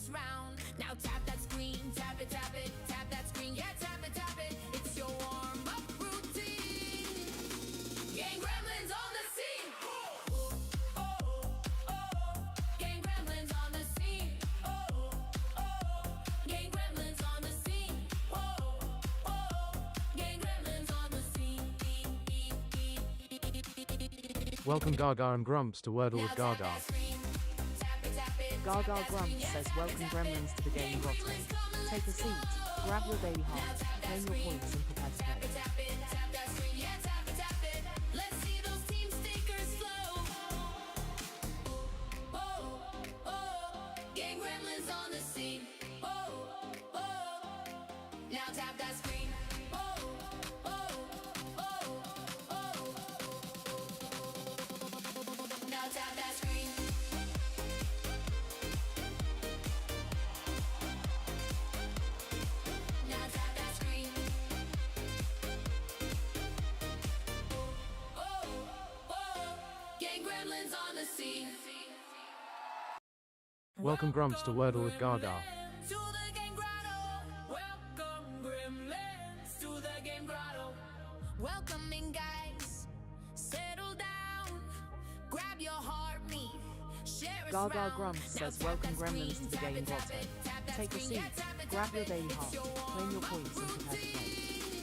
next round. Now tap that screen, tap it, tap that screen, yeah, tap it. It's your warm-up routine. Gang Gremlins on the scene. Gang Gremlins on the scene. Gang Gremlins on the scene. Gang Gremlins on the scene. Welcome Gaga and Grumps to Wordle with Gaga. Gaga Grumps says welcome gremlins to the game grotto. Take a seat, grab your daily heart, claim your points and prepare to play. Let's see those team stickers flow. Gang Gremlins on the scene. Now tap that screen. Now tap that screen. Now tap that screen. Gang Gremlins on the scene. Welcome Grumps to Wordle with Gaga. To the game grotto. Welcome Gremlins to the game grotto. Welcome in, guys. Settle down. Grab your heartbeat. Share a Gaga smile. Grumps Now says tap welcome that gremlins screen, to the tap game it, tap grotto. it, tap that Take a screen, seat, yeah, tap it, grab tap your it. daily It's heart, your claim your warm-up points and prepare to play. routine.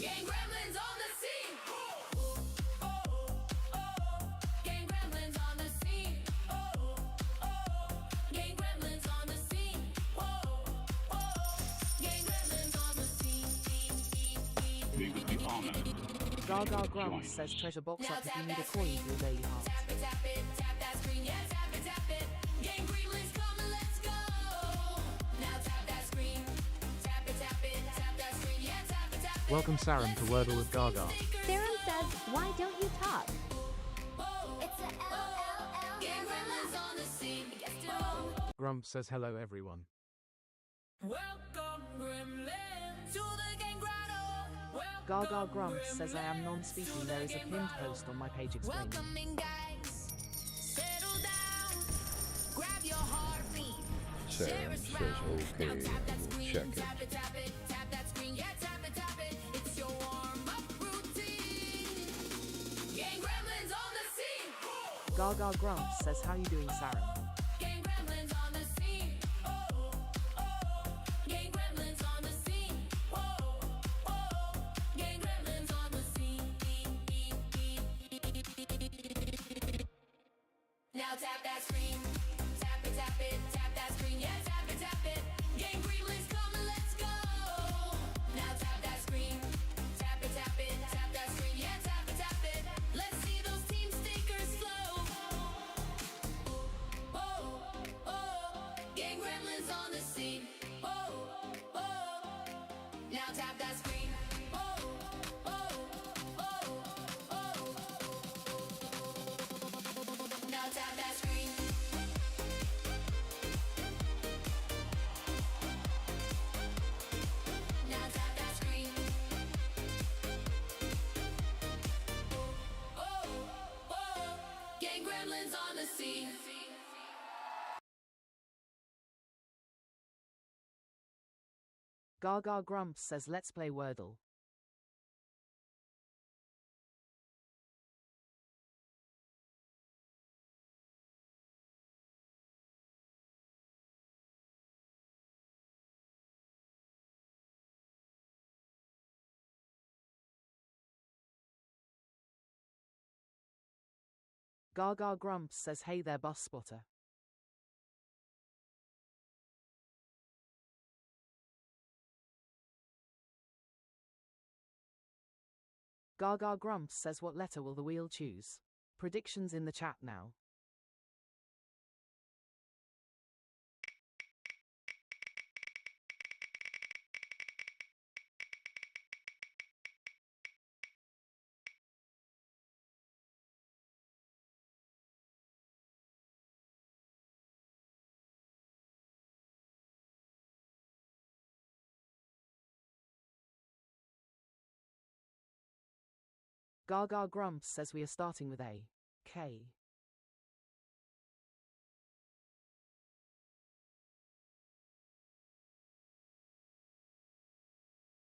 Gang Gremlins on the scene. Gang Gremlins on the scene. Gang Gremlins on the scene. Gang Gremlins on the scene. We would be honored. Gaga Join Grumps us. says treasure box Now up if you tap need a that coin screen. for your daily heart. Tap it, tap that screen, yeah, tap it. Gang Gremlins coming, let's go. Now tap that screen. Tap it, tap that screen, yeah, tap it. Welcome Sarum to Wordle with Gaga. Sarum says, why don't you talk? It's a LLL. Gang Gremlins on the scene. Grumps says hello everyone. Welcome Gremlins to the game grotto. Gaga Grumps says I am non-speaking. There is a pinned post on my page explaining. Welcome in, guys. Settle down. Grab your heartbeat. Share Sarum a says smile. okay, Now tap that we'll screen, check it. tap it, tap that screen, yeah, tap it. It's your warm-up routine. Gang Gremlins on the scene. Gaga Grumps says how you doing, Sarum? Gang Gremlins on the scene. Gang Gremlins on the scene. Gang Gremlins on the scene. Now tap that screen. Tap it, tap that screen. Yeah, tap it. Gang Gremlins coming, let's go. Now tap that screen. Tap it, tap that screen. Yeah, tap it. Let's see those team stickers flow. Gang Gremlins on the scene. Now tap that screen. Now tap that screen. Now tap that screen. Gang Gremlins on the scene. Gaga Grumps says let's play Wordle. Gaga Grumps says hey there bus spotter. Gaga Grumps says what letter will the wheel choose? Predictions in the chat now. Gaga Grumps says we are starting with A. K.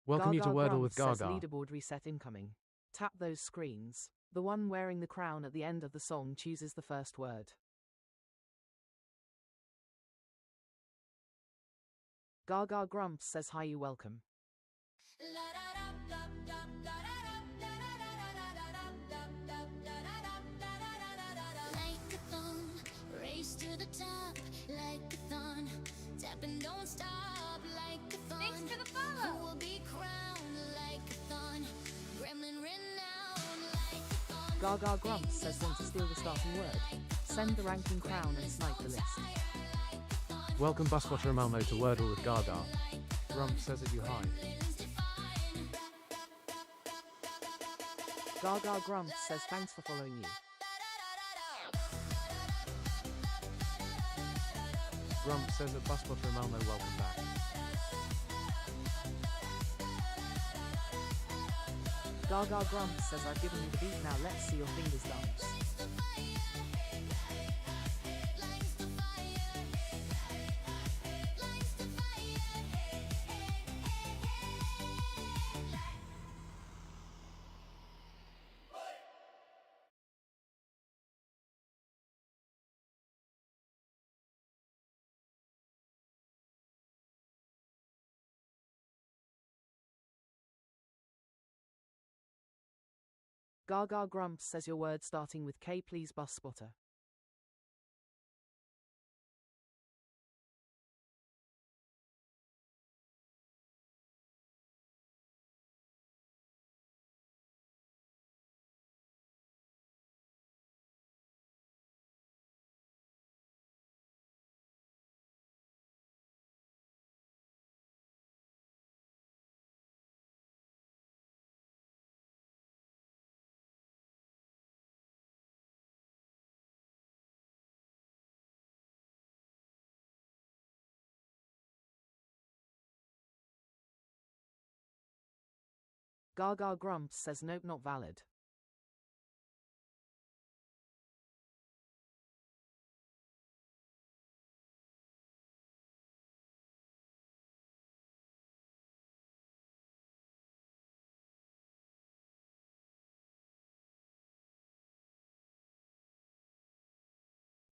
Welcome you to Gaga Wordle with Grumps says Gaga. leaderboard reset incoming. Tap those screens. The one wearing the crown at the end of the song chooses the first word. Gaga Grumps says hi, you welcome. Like-a-thon, race to the top, like-a-thon, tap and don't stop, like-a-thon. Thanks for the follow. Who will be crowned, like-a-thon, gremlin renowned, like-a-thon. Gaga Grumps says want to steal the starting word. Send the ranking crown and snipe the list. Welcome Buswatcher Malmo to Wordle with Gaga. Grumps says it you hi. Gaga Grumps says thanks for following you. Grumps says at Buswatcher Malmo welcome back. Gaga Grumps says I've given you the beat, now let's see your fingers dance. Gaga Grumps says your word starting with K, please, bus spotter. Gaga Grumps says nope, not valid.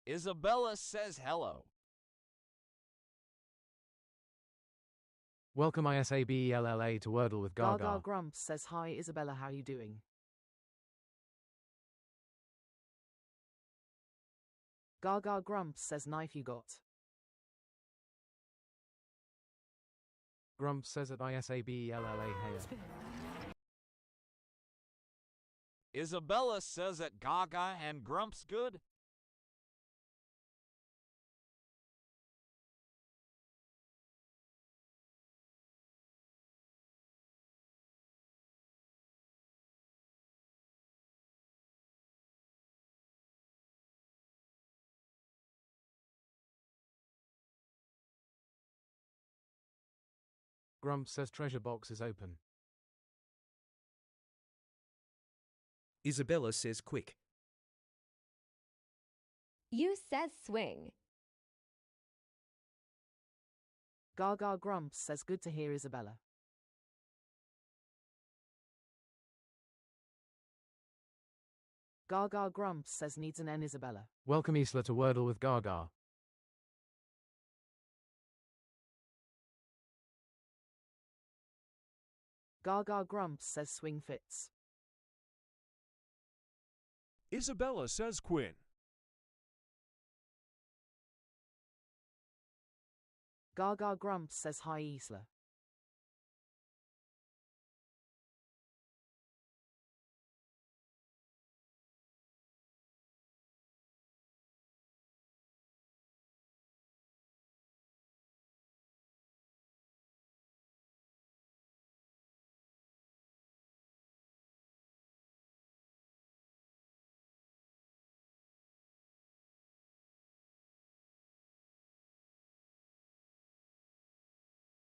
Isabella says hello. Welcome ISABELLA to Wordle with Gaga Gaga. Grumps says hi, Isabella, how you doing? Gaga Grumps says knife you got. Grumps says at ISABELLA hey. Isabella says that Gaga and Grumps good. Grumps says treasure box is open. Isabella says quick. You says swing. Gaga Grumps says good to hear, Isabella. Gaga Grumps says needs an N, Isabella. Welcome Isla to Wordle with Gaga. Gaga Grumps says swing fits. Isabella says Quinn. Gaga Grumps says hi, Isla.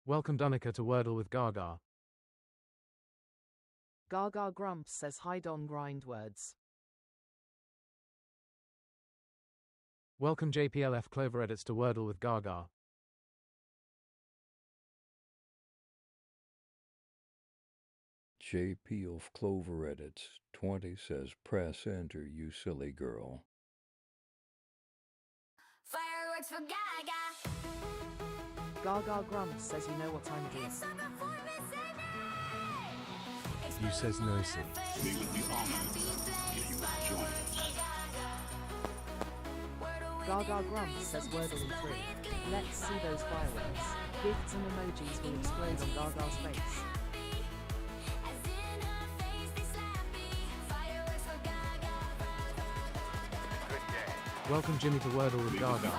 Welcome Dunica to Wordle with Gaga. Gaga Grumps says hi, Don grind words. Welcome JPLF Clover edits to Wordle with Gaga. JP of Clover edits. 20 says press enter, you silly girl. Fireworks for Gaga. Gaga Grumps says you know what time it is. You says no see. We would be honored if you would join us. Gaga Grumps says Wordle in 3. Let's see those fireworks. Gifts and emojis will explode on Gaga's face. Welcome Jimmy to Wordle with Gaga.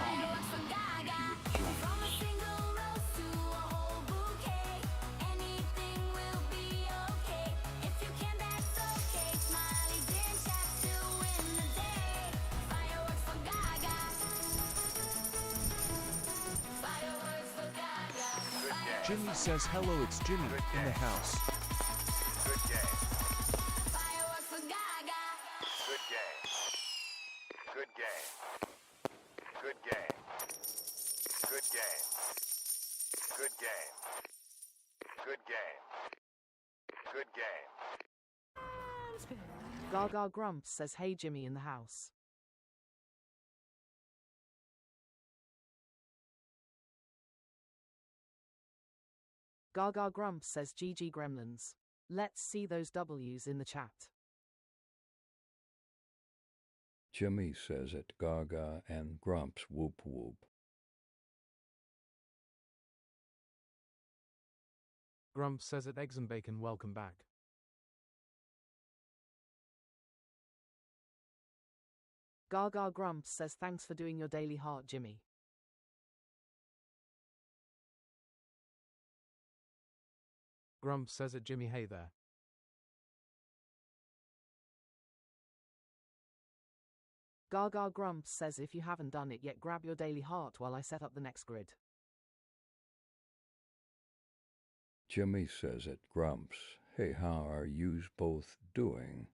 Jimmy says hello, it's Jimmy in the house. Good game. Fireworks for Gaga. Good game. Good game. Good game. Good game. Good game. Good game. Good game. Gaga Grumps says hey Jimmy in the house. Gaga Grumps says GG Gremlins. Let's see those W's in the chat. Jimmy says it. Gaga and Grumps whoop whoop. Grumps says it. Eggs and bacon, welcome back. Gaga Grumps says thanks for doing your daily heart, Jimmy. Grumps says it. Jimmy, hey there. Gaga Grumps says if you haven't done it yet, grab your daily heart while I set up the next grid. Jimmy says it. Grumps, hey, how are yous both doing?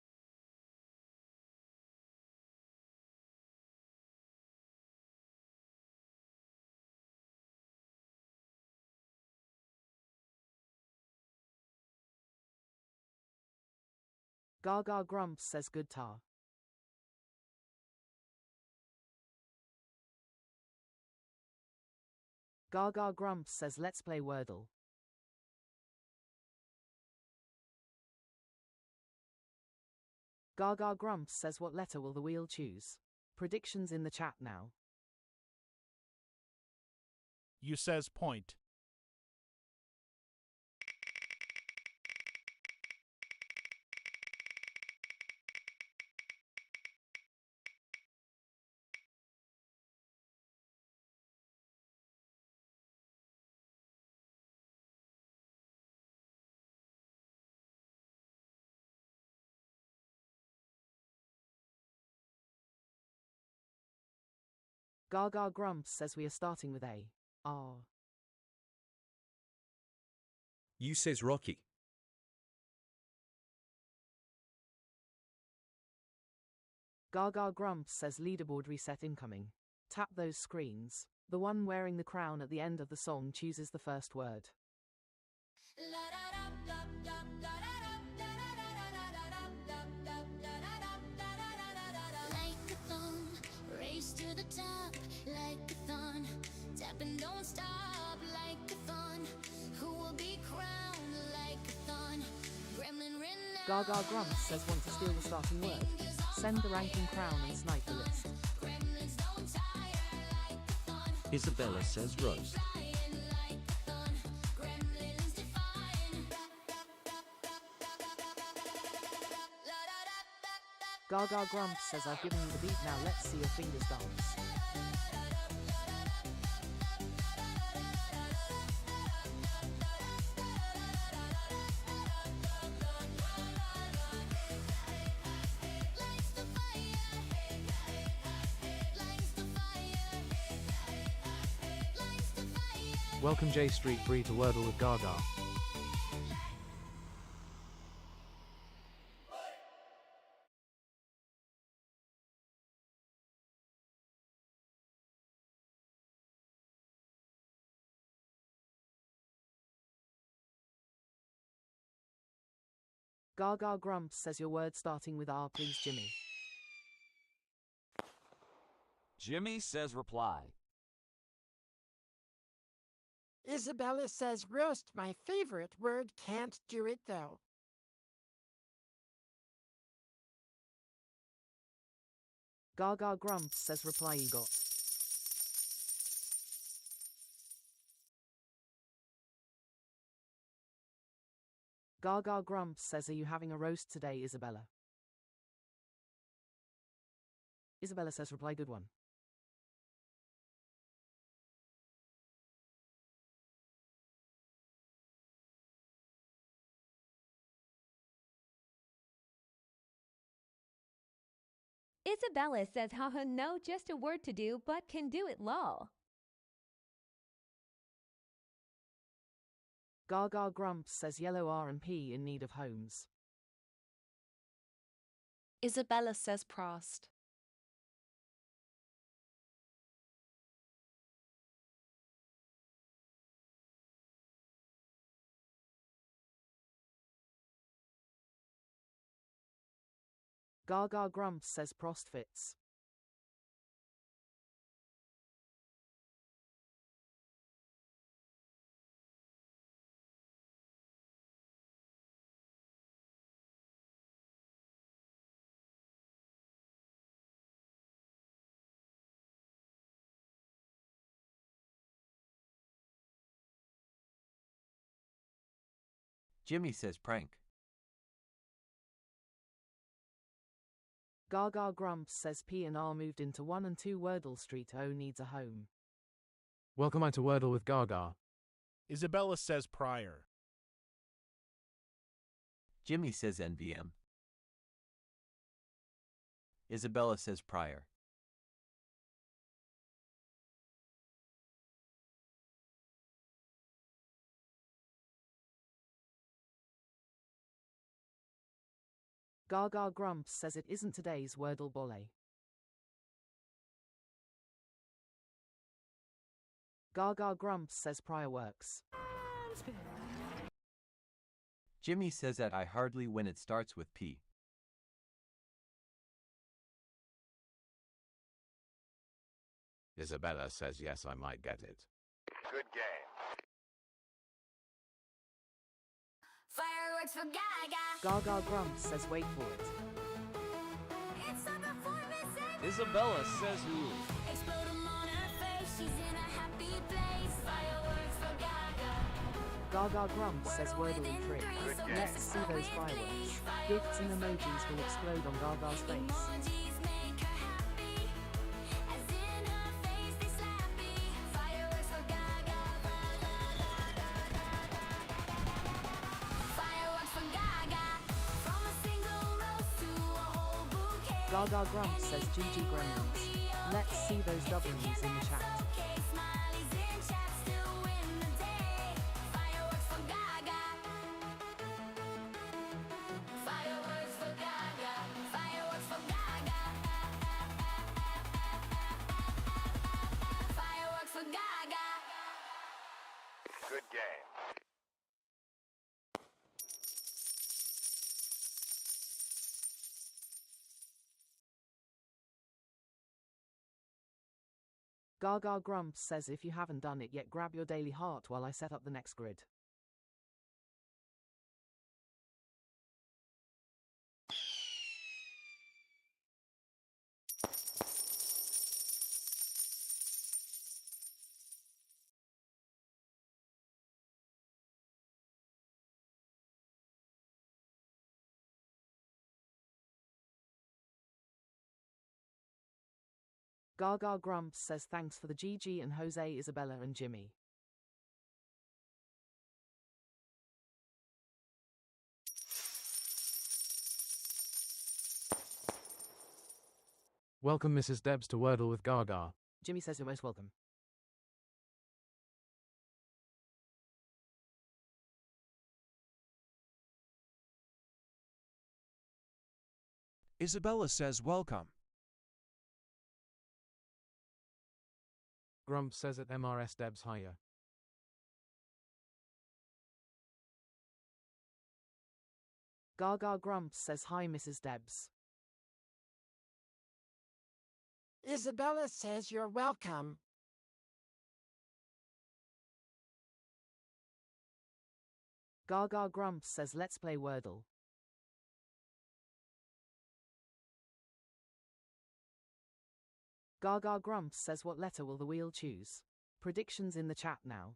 Gaga Grumps says good tar. Gaga Grumps says let's play Wordle. Gaga Grumps says what letter will the wheel choose? Predictions in the chat now. You says point. Gaga Grumps says we are starting with A. R. You says Rocky. Gaga Grumps says leaderboard reset incoming. Tap those screens. The one wearing the crown at the end of the song chooses the first word. Like a thumb, race to the top, like a thon. Tap and don't stop, like a thon. Who will be crowned like a thon? Gremlin renowned. Gaga Grumps says want to steal the starting word. Send the ranking crown and snipe the list. Gremlins don't tire like a thon. Isabella says roast. Flying like a thon. Gremlins defying. Gaga Grumps says I've given you the beat, now let's see your fingers dance. Lights the fire. Lights the fire. Lights the fire. Welcome J Street Bree to Wordle with Gaga. Gaga Grumps says your word starting with R, please, Jimmy. Jimmy says reply. Isabella says roast, my favorite word, can't do it though. Gaga Grumps says reply EGOT. Gaga Grumps says, are you having a roast today, Isabella? Isabella says reply good one. Isabella says haha no, just a word to do, but can do it lol. Gaga Grumps says yellow R and P in need of homes. Isabella says prost. Gaga Grumps says prost fits. Jimmy says prank. Gaga Grumps says P and R moved into 1 and 2 Wordle Street. O needs a home. Welcome to Wordle with Gaga. Isabella says prior. Jimmy says NVM. Isabella says prior. Gaga Grumps says it isn't today's Wordle Bolle. Gaga Grumps says prior works. Jimmy says that I hardly when it starts with P. Isabella says yes, I might get it. Good game. Fireworks for Gaga. Gaga Grumps says wait for it. It's a performance. Isabella says who? Explode 'em on her face. She's in a happy place. Fireworks for Gaga. Gaga Grumps says Wordle in 3. Let's see those fireworks. Gifts and emojis will explode on Gaga's face. Emojis make her happy. As in her face they slappy. Fireworks for Gaga. Fireworks for Gaga. From a single rose to a whole bouquet. Gaga Grumps says GG Gremlins. Let's see those W's in the chat. Okay, smileys in chat still win the day. Fireworks for Gaga. Fireworks for Gaga. Fireworks for Gaga. Fireworks for Gaga. Good game. Gaga Grumps says if you haven't done it yet, grab your daily heart while I set up the next grid. Gaga Grumps says thanks for the GG and Jose, Isabella and Jimmy. Welcome Mrs. Debs to Wordle with Gaga. Jimmy says you're most welcome. Isabella says welcome. Grumps says at MRS Debs higher. Gaga Grumps says hi, Mrs. Debs. Isabella says you're welcome. Gaga Grumps says let's play Wordle. Gaga Grumps says what letter will the wheel choose? Predictions in the chat now.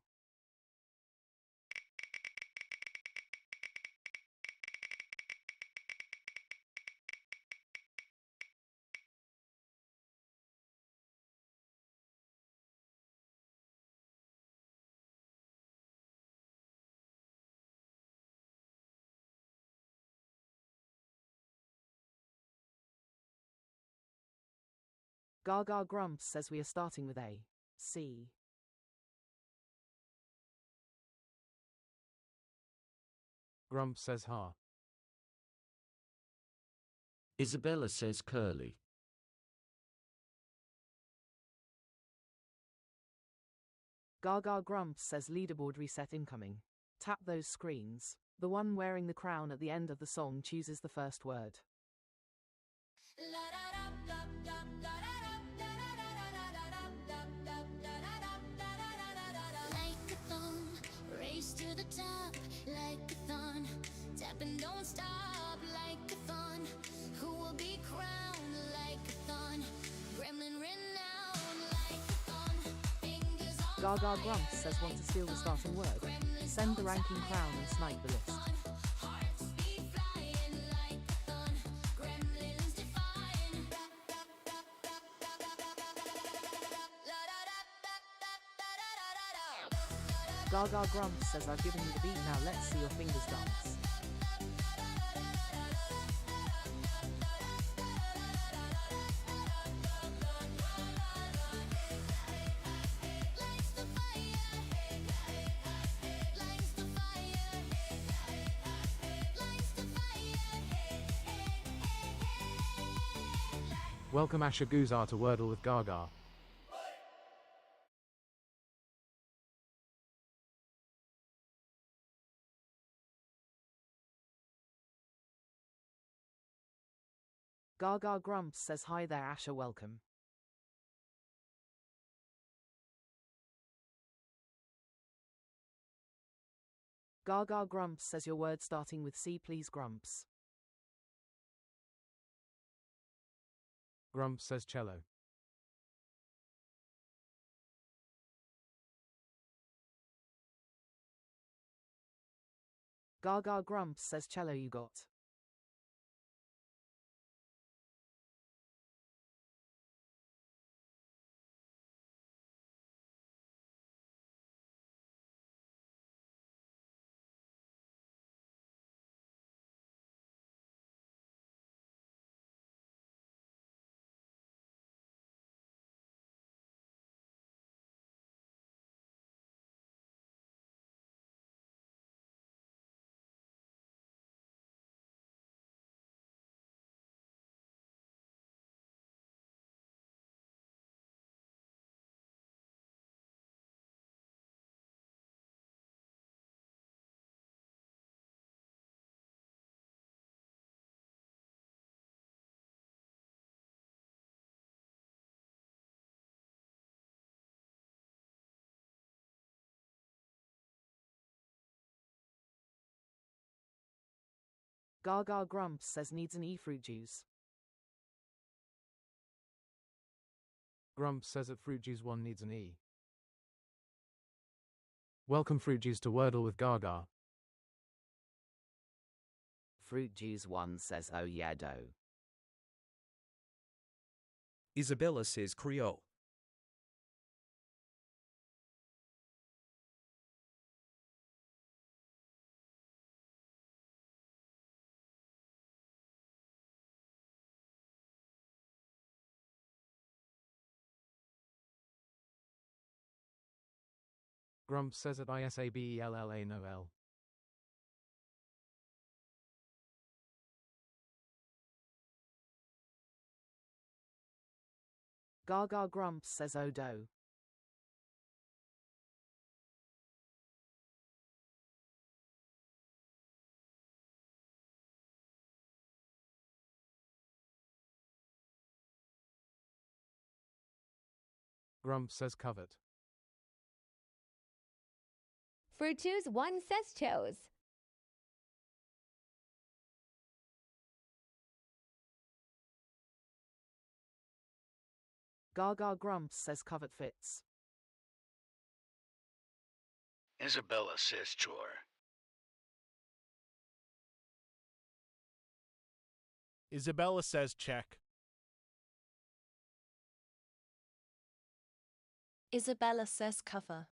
Gaga Grumps says we are starting with A. C. Grumps says ha. Isabella says curly. Gaga Grumps says leaderboard reset incoming. Tap those screens. The one wearing the crown at the end of the song chooses the first word. Like a thong, race to the top, like a thon. Tap and don't stop, like a thon. Who will be crowned like a thon? Gremlin renowned, like a thon. Fingers on Gaga Grumps says want to steal the starting word. Send the ranking crown and snipe the list. hearts be flying like a thon. Gremlins defying. Gaga Grumps says I've given you the beat, now let's see your fingers dance. Welcome Asha Guzar to Wordle with Gaga. Gaga Grumps says hi there Asha, welcome. Gaga Grumps says your word starting with C please Grumps. Grumps says cello. Gaga Grumps says cello you got. Gaga Grumps says needs an fruit juice. Grumps says that fruit juice 1 needs an E. Welcome fruit juice to Wordle with Gaga. Fruit juice 1 says oh yeah dough. Isabella says Creole. Grumps says at ISABELLA Noel. Gaga Grumps says oh dough. Grumps says covet. Fruit juice 1 says chose. Gaga Grumps says covet fits. Isabella says chore. Isabella says check. Isabella says cover.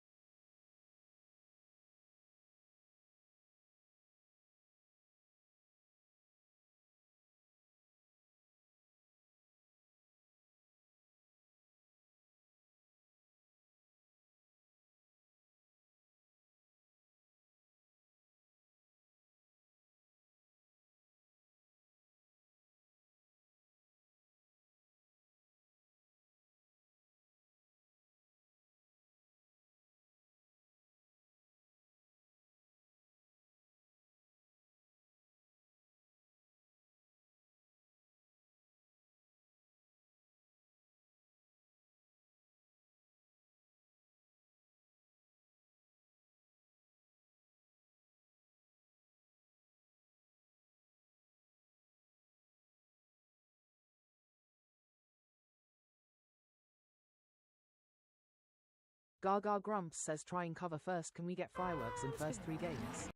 Gaga Grumps says try and cover first. Can we get fireworks in first 3 games?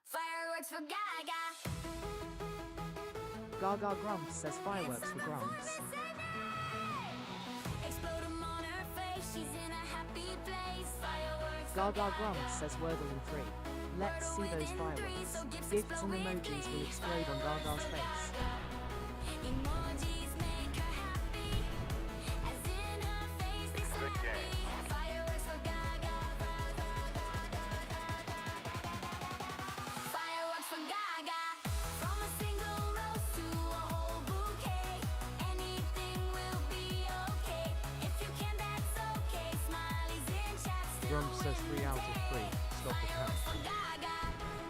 Fireworks for Gaga. Gaga Grumps says fireworks for Grumps. Explode 'em on her face. She's in a happy place. Fireworks for Gaga Grumps says Wordle in 3. Let's see those fireworks. Gifts and emojis will explode on Gaga's face. Emojis make her happy. As in her face they snappy. Fireworks for Gaga. Fireworks for Gaga. From a single rose to a whole bouquet. Anything will be okay. If you can, that's okay. Smileys in chat still Grumps says 3 out of 3. Stop the count. for Gaga.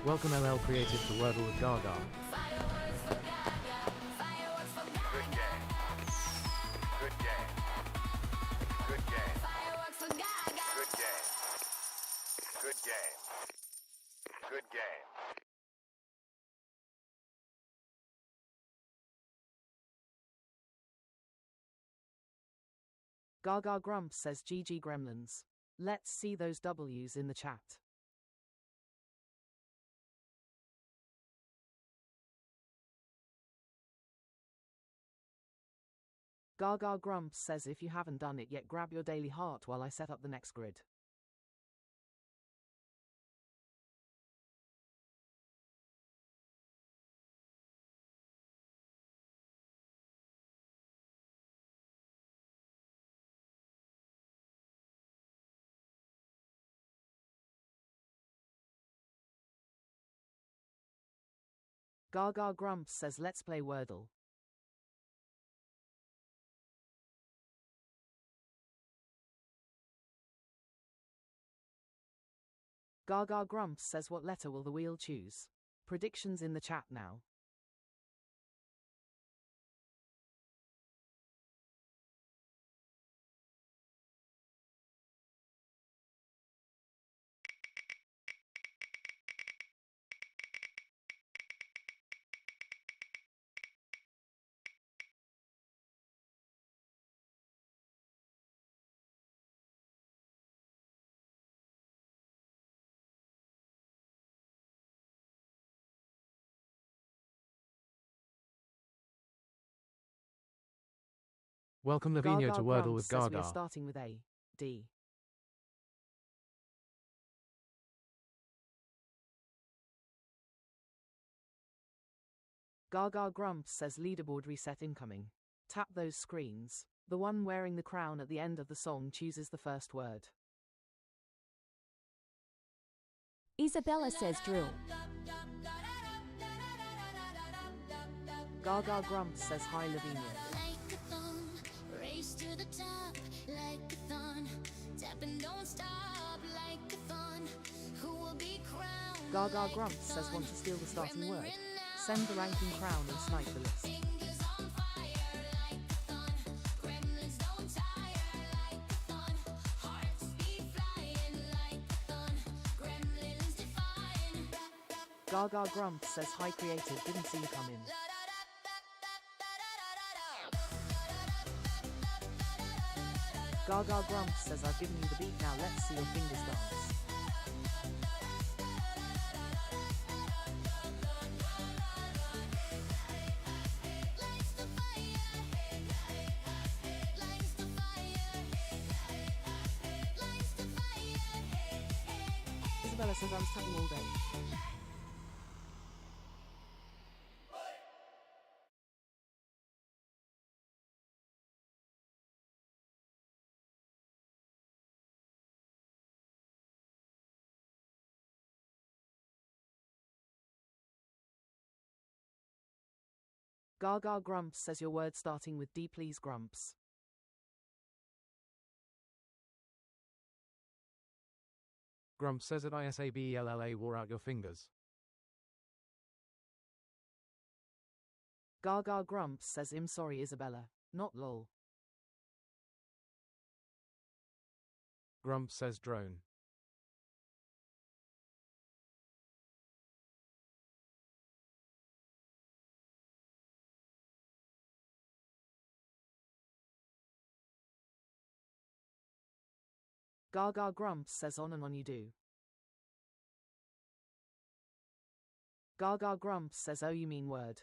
Welcome LL Creative to Wordle with Gaga. Fireworks for Gaga. Fireworks for Gaga. Good game. Good game. Good game. Fireworks for Gaga. Good game. Good game. Good game. Gaga Grumps says GG Gremlins. Let's see those W's in the chat. Gaga Grumps says if you haven't done it yet, grab your daily heart while I set up the next grid. Gaga Grumps says let's play Wordle. Gaga Grumps says what letter will the wheel choose? Predictions in the chat now. Welcome Lavinia Gaga to Wordle Grumps with says we Gaga. are starting with A, D. Gaga Grumps says leaderboard reset incoming. Tap those screens. The one wearing the crown at the end of the song chooses the first word. Isabella says Drew. Gaga Grumps says hi Lavinia. Like a thong, race to the top like a thorn. tapping don't stop like a thun. Who will be crowned? Gaga like Grumps a says thun? want to steal the starting Gremlin word. renowned Send the ranking like crown a and thun. snipe the list. Fingers on fire like a thun. Gremlins don't tire like a thun. Hearts be flying like a thun. Gremlins defying. Gaga Grumps says hi creative, didn't see you come in. Gaga Grumps says I've given you the beat, now let's see your fingers dance. Isabella says I was tapping all day. Gaga Grumps says your word starting with D please Grumps. Grumps says at ISABELLA wore out your fingers. Gaga Grumps says I'm sorry Isabella, not lol. Grumps says drone. Gaga Grumps says on and on you do. Gaga Grumps says oh you mean word.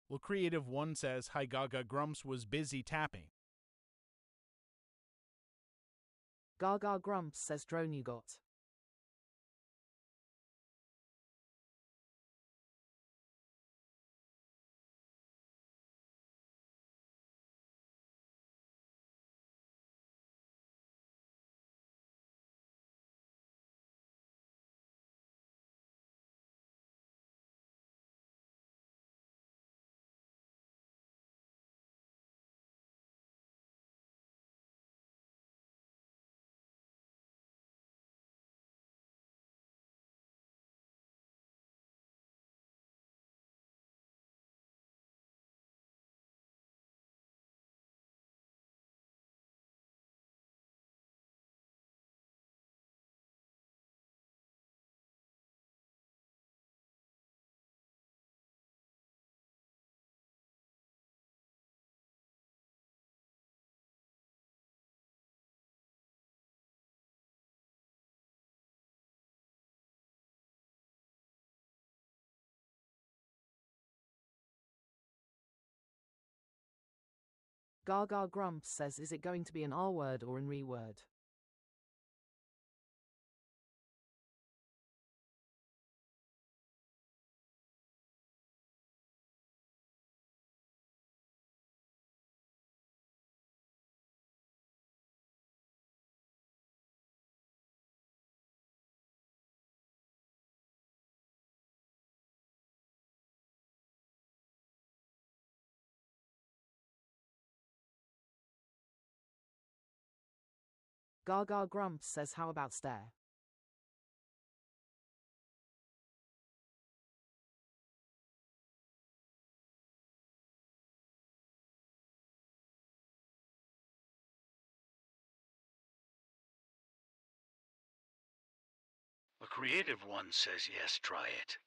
Well, Creative 1 says, hi Gaga Grumps was busy tapping. Gaga Grumps says drone you got. Gaga Grumps says is it going to be an R word or an re word? Gaga Grumps says how about stare? A Creative 1 says yes, try it.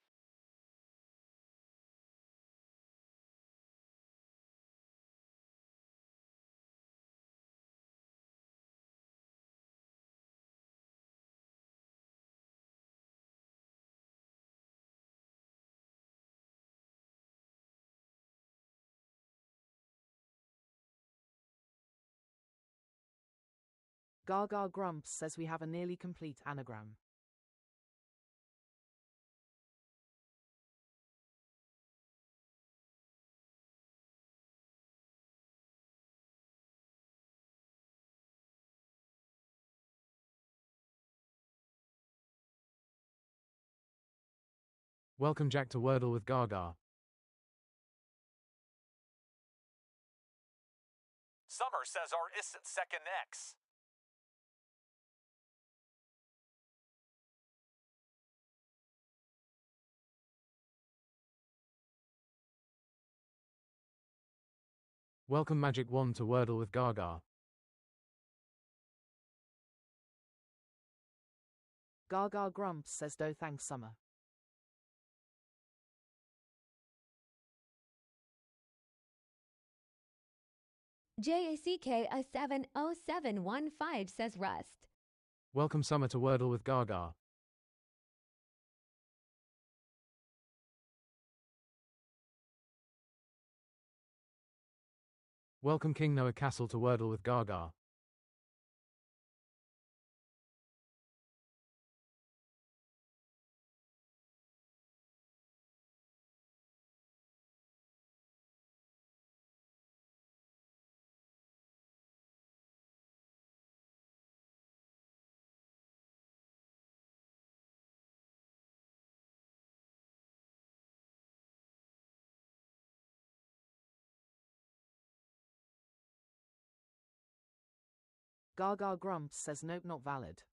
Gaga Grumps says we have a nearly complete anagram. Welcome Jack to Wordle with Gaga. Summer says our isn't second X. Welcome Magic Wand to Wordle with Gaga. Gaga Grumps says do thanks Summer. JACK70715 says Rust. Welcome Summer to Wordle with Gaga. Welcome King Noah Castle to Wordle with Gaga. Gaga Grumps says nope, not valid.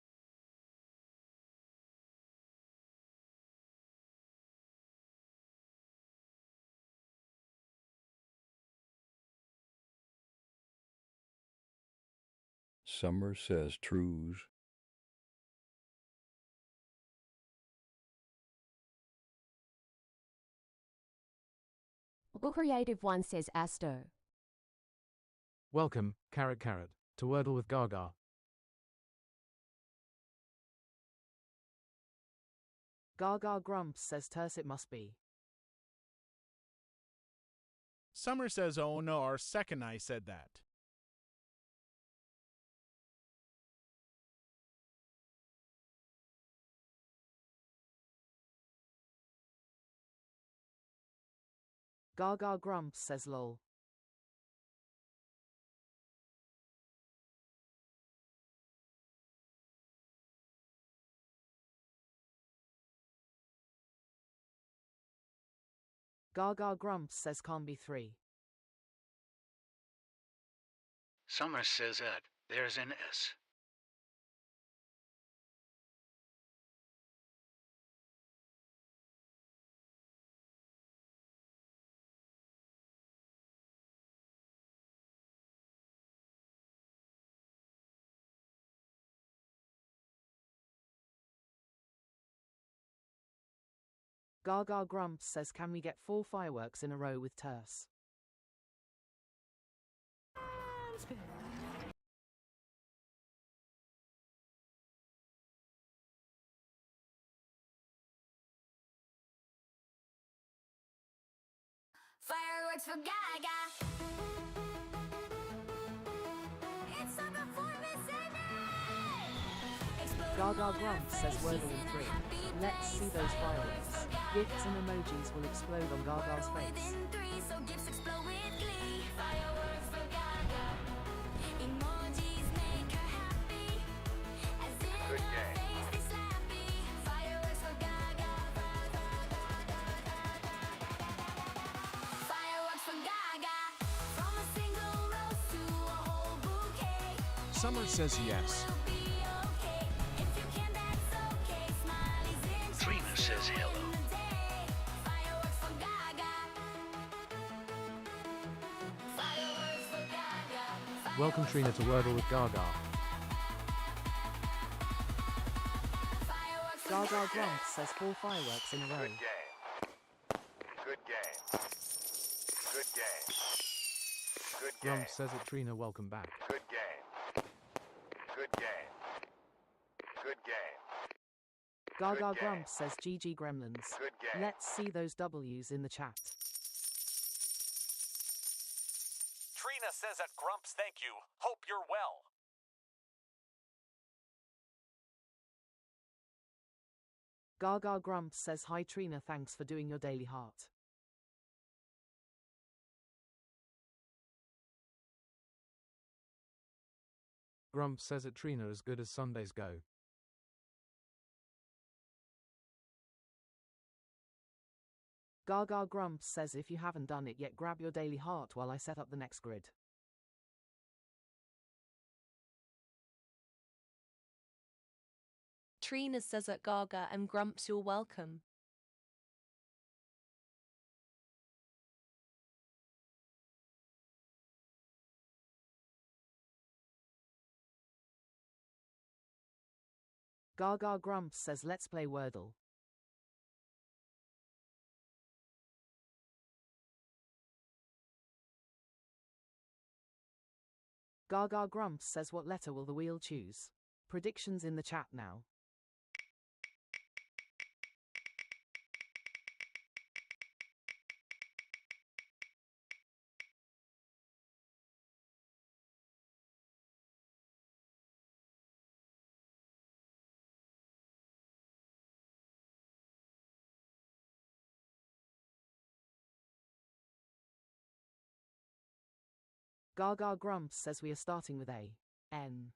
Summer says trues. Creative One says Asto. Welcome, Carrot to Wordle with Gaga. Gaga Grumps says terse it must be. Summer says oh no, our second I said that. Gaga Grumps says lol. Gaga Grumps says can't be 3. Summer says that there's an S. Gaga Grumps says can we get 4 fireworks in a row with terse? Fireworks for Gaga. It's a performance Gaga Grumps says Wordle in 3. Let's see those fireworks. Gifts and emojis will explode on Gaga's face. so gifts explode with glee. Fireworks for Gaga. Emojis make her happy. As in her face they slappy. Fireworks for Gaga. Fireworks for Gaga. From a single rose to a whole bouquet. Summer says yes. Trina says hello. Welcome Trina to Wordle with Gaga. Gaga Grumps says 4 fireworks in a row. Good game. Good game. Good game. Grumps says it Trina, welcome back. Good game. Good game. Good game. Gaga Grumps says GG Gremlins. Good game. Let's see those W's in the chat. Trina says at Grumps, thank you. Hope you're well. Gaga Grumps says hi Trina, thanks for doing your daily heart. Grumps says it Trina, as good as Sundays go. Gaga Grumps says if you haven't done it yet, grab your daily heart while I set up the next grid. Trina says at Gaga and Grumps you're welcome. Gaga Grumps says let's play Wordle. Gaga Grumps says what letter will the wheel choose? Predictions in the chat now. Gaga Grumps says we are starting with A. N.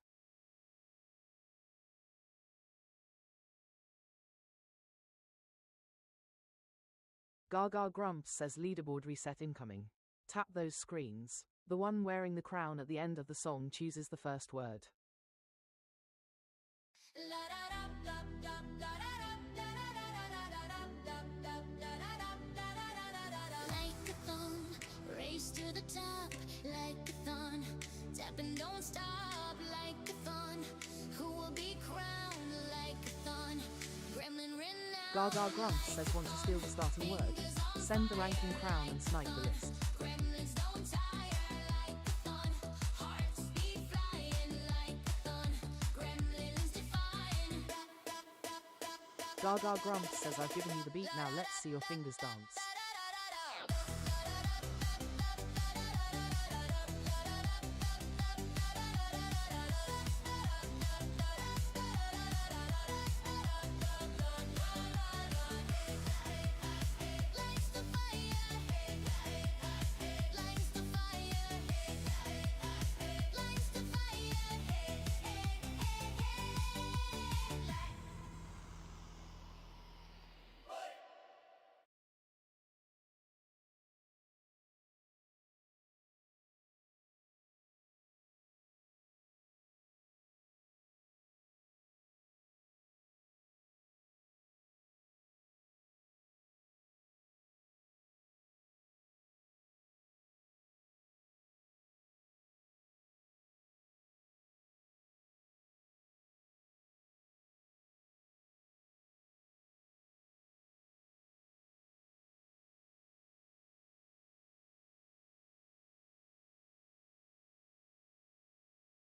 Gaga Grumps says leaderboard reset incoming. Tap those screens. The one wearing the crown at the end of the song chooses the first word. Like a thong, race to the top, like a thon. Tap and don't stop, like a thon. Who will be crowned like a thon? Gremlin renowned. Gaga Grumps says want to steal the starting word. Send the ranking crown and snipe the list. Gremlins don't tire like a thon. Hearts be flying like a thon. Gremlins defying. Gaga Grumps says I've given you the beat, now let's see your fingers dance.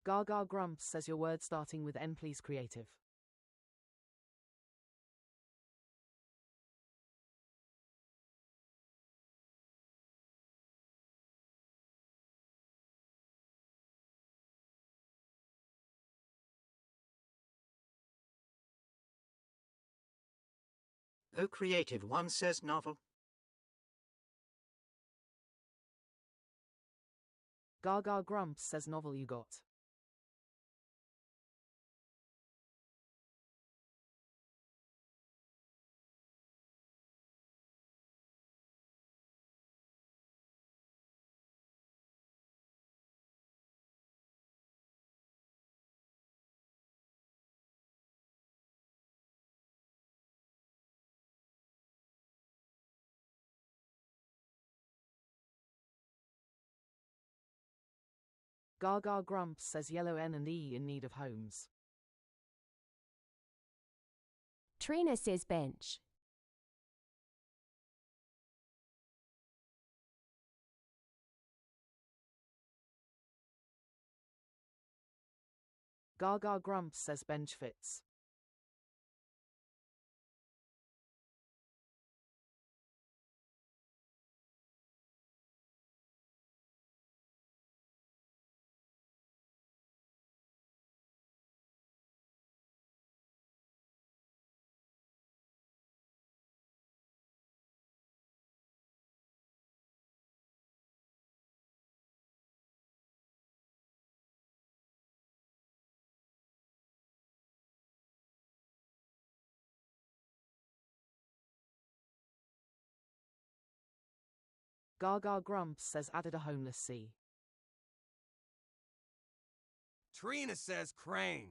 Gaga Grumps says your word starting with N, please, creative. Oh, creative one says novel. Gaga Grumps says novel you got. Gaga Grumps says yellow N and E in need of homes. Trina says bench. Gaga Grumps says bench fits. Gaga Grumps says added a homeless C. Trina says crane.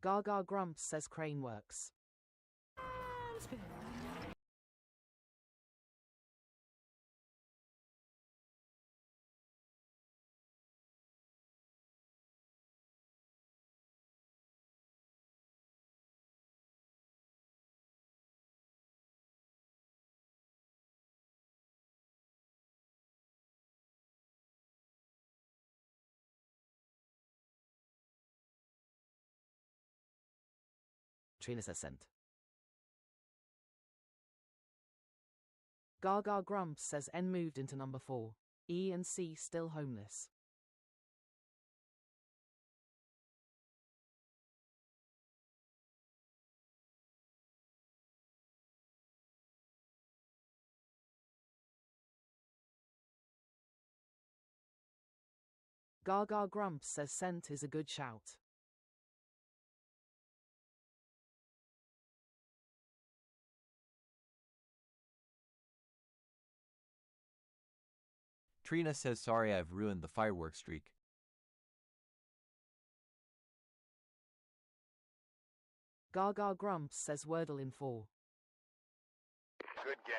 Gaga grumps says crane works. Trina says sent. Gaga grumps says N moved into number 4. E and C still homeless. Gaga grumps says sent is a good shout. Trina says sorry I've ruined the fireworks streak. Gaga grumps says Wordle in 4. Good game.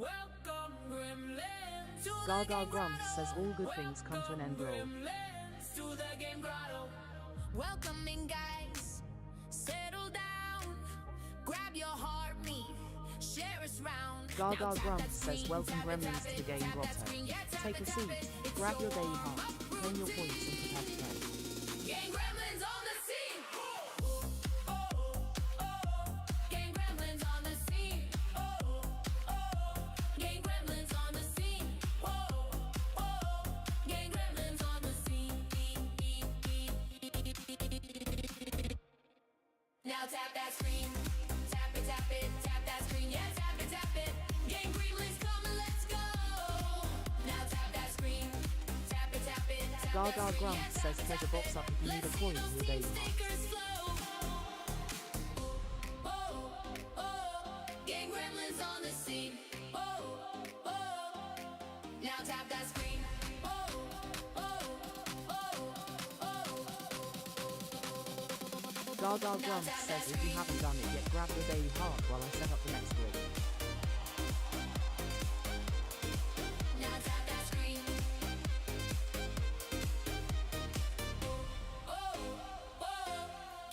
Welcome, Gremlins, to Gaga grumps says all good things come to an end roll. Gremlins, to the game grotto. Welcome in, guys. Settle down. Grab your heartbeat. Share us round. Gaga grumps says welcome gremlins to the game grotto. Take a seat, grab your daily heart, claim your points and prepare to play. Game gremlins on the scene. Game gremlins on the scene. Game gremlins on the scene. Game gremlins on the scene. Now tap that screen. Tap it, tap it, tap that screen. Yeah, tap it, tap it. Game gremlins coming, let's go. Now tap that screen. Tap it, tap it, tap that Gaga screen. grumps says treasure box up if you need a coin in your daily heart. Game gremlins on the scene. Now tap that screen. Gaga grumps says if you haven't done it yet, grab your daily heart while I set up the next grid. Now tap that screen.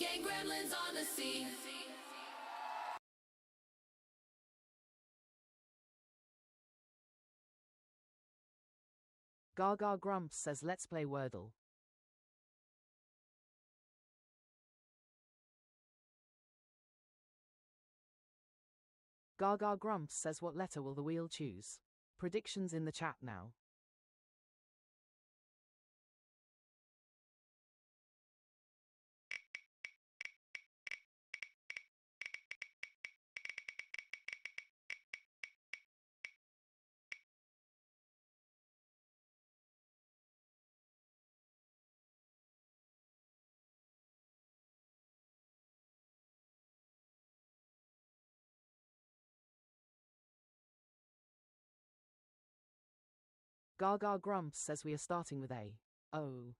Game gremlins on the scene. Gaga grumps says let's play Wordle. Gaga grumps says what letter will the wheel choose? Predictions in the chat now. Gaga grumps says we are starting with A. Oh.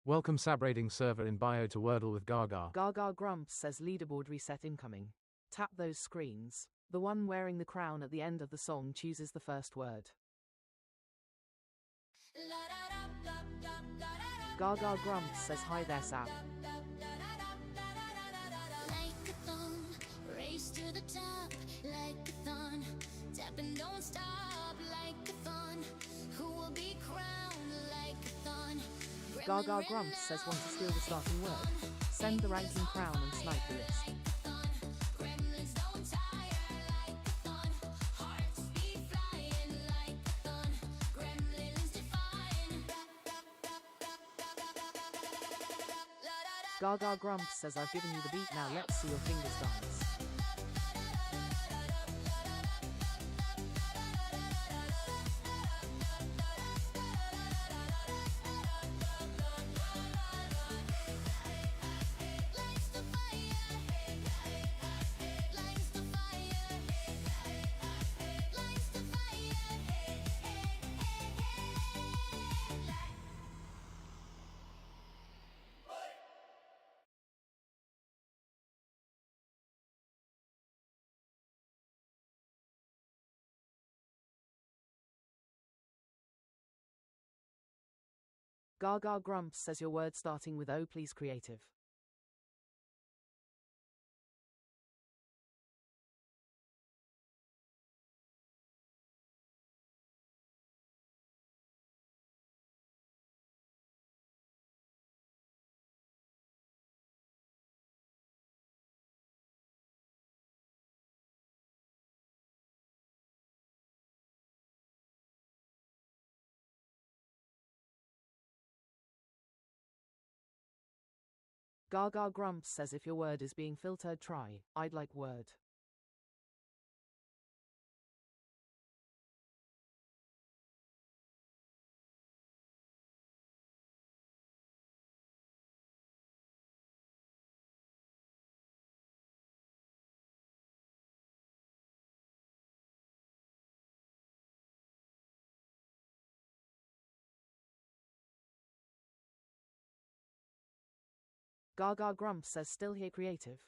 Welcome Sabrating server in bio to Wordle with Gaga. Gaga grumps says leaderboard reset incoming. Tap those screens. The one wearing the crown at the end of the song chooses the first word. Gaga grumps says hi there Sap. Like a thong, race to the top, like a thon. Tap and don't stop, like a thon. Who will be crowned like a thon? Gaga grumps says want to steal the starting word. Send the ranking crown and snipe the list. Gremlins don't tire like a thon. Hearts beat flying like a thon. Gremlins defying. Gaga grumps says I've given you the beat, now let's see your fingers dance. Gaga Grumps says your word starting with O, please creative. Gaga Grumps says if your word is being filtered, try I'd like word. Gaga Grumps says still here creative.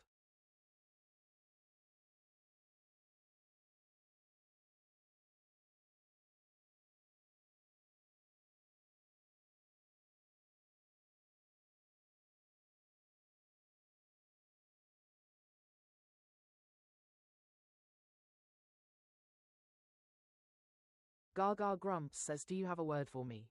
Gaga Grumps says do you have a word for me?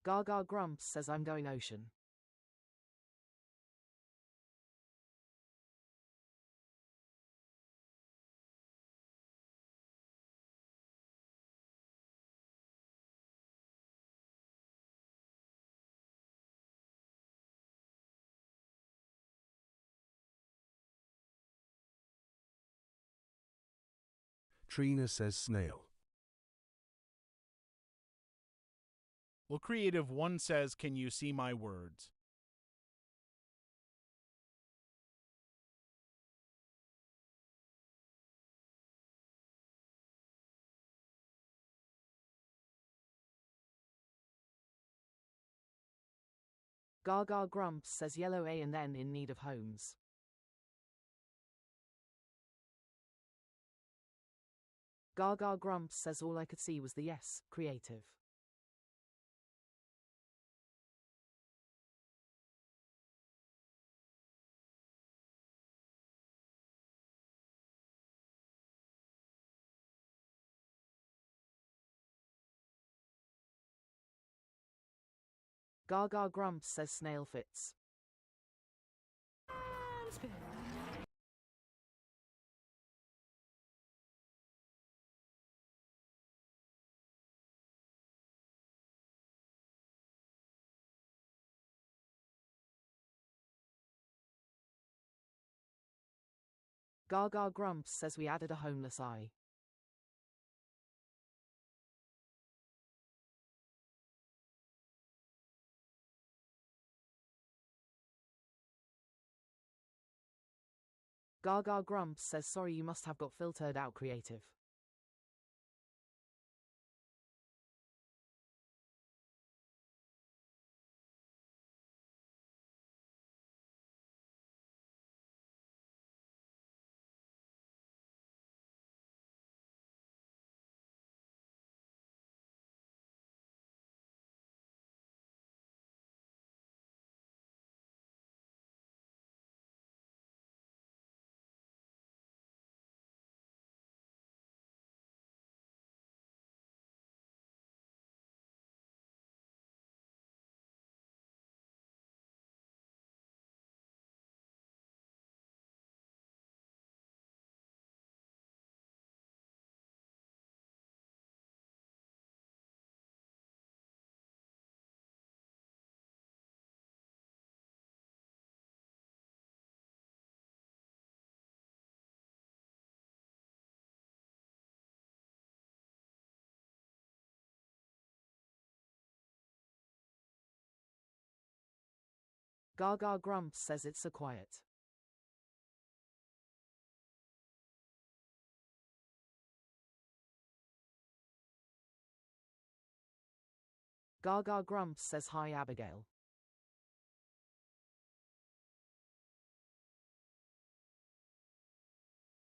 Gaga Grumps says I'm going ocean. Trina says snail. Well, Creative 1 says, can you see my words? Gaga Grumps says yellow A and N in need of homes. Gaga Grumps says all I could see was the yes, creative. Gaga Grumps says snail fits. Gaga Grumps says we added a homeless eye. Gaga Grumps says sorry you must have got filtered out creative. Gaga grumps says it's so quiet. Gaga grumps says hi Abigail.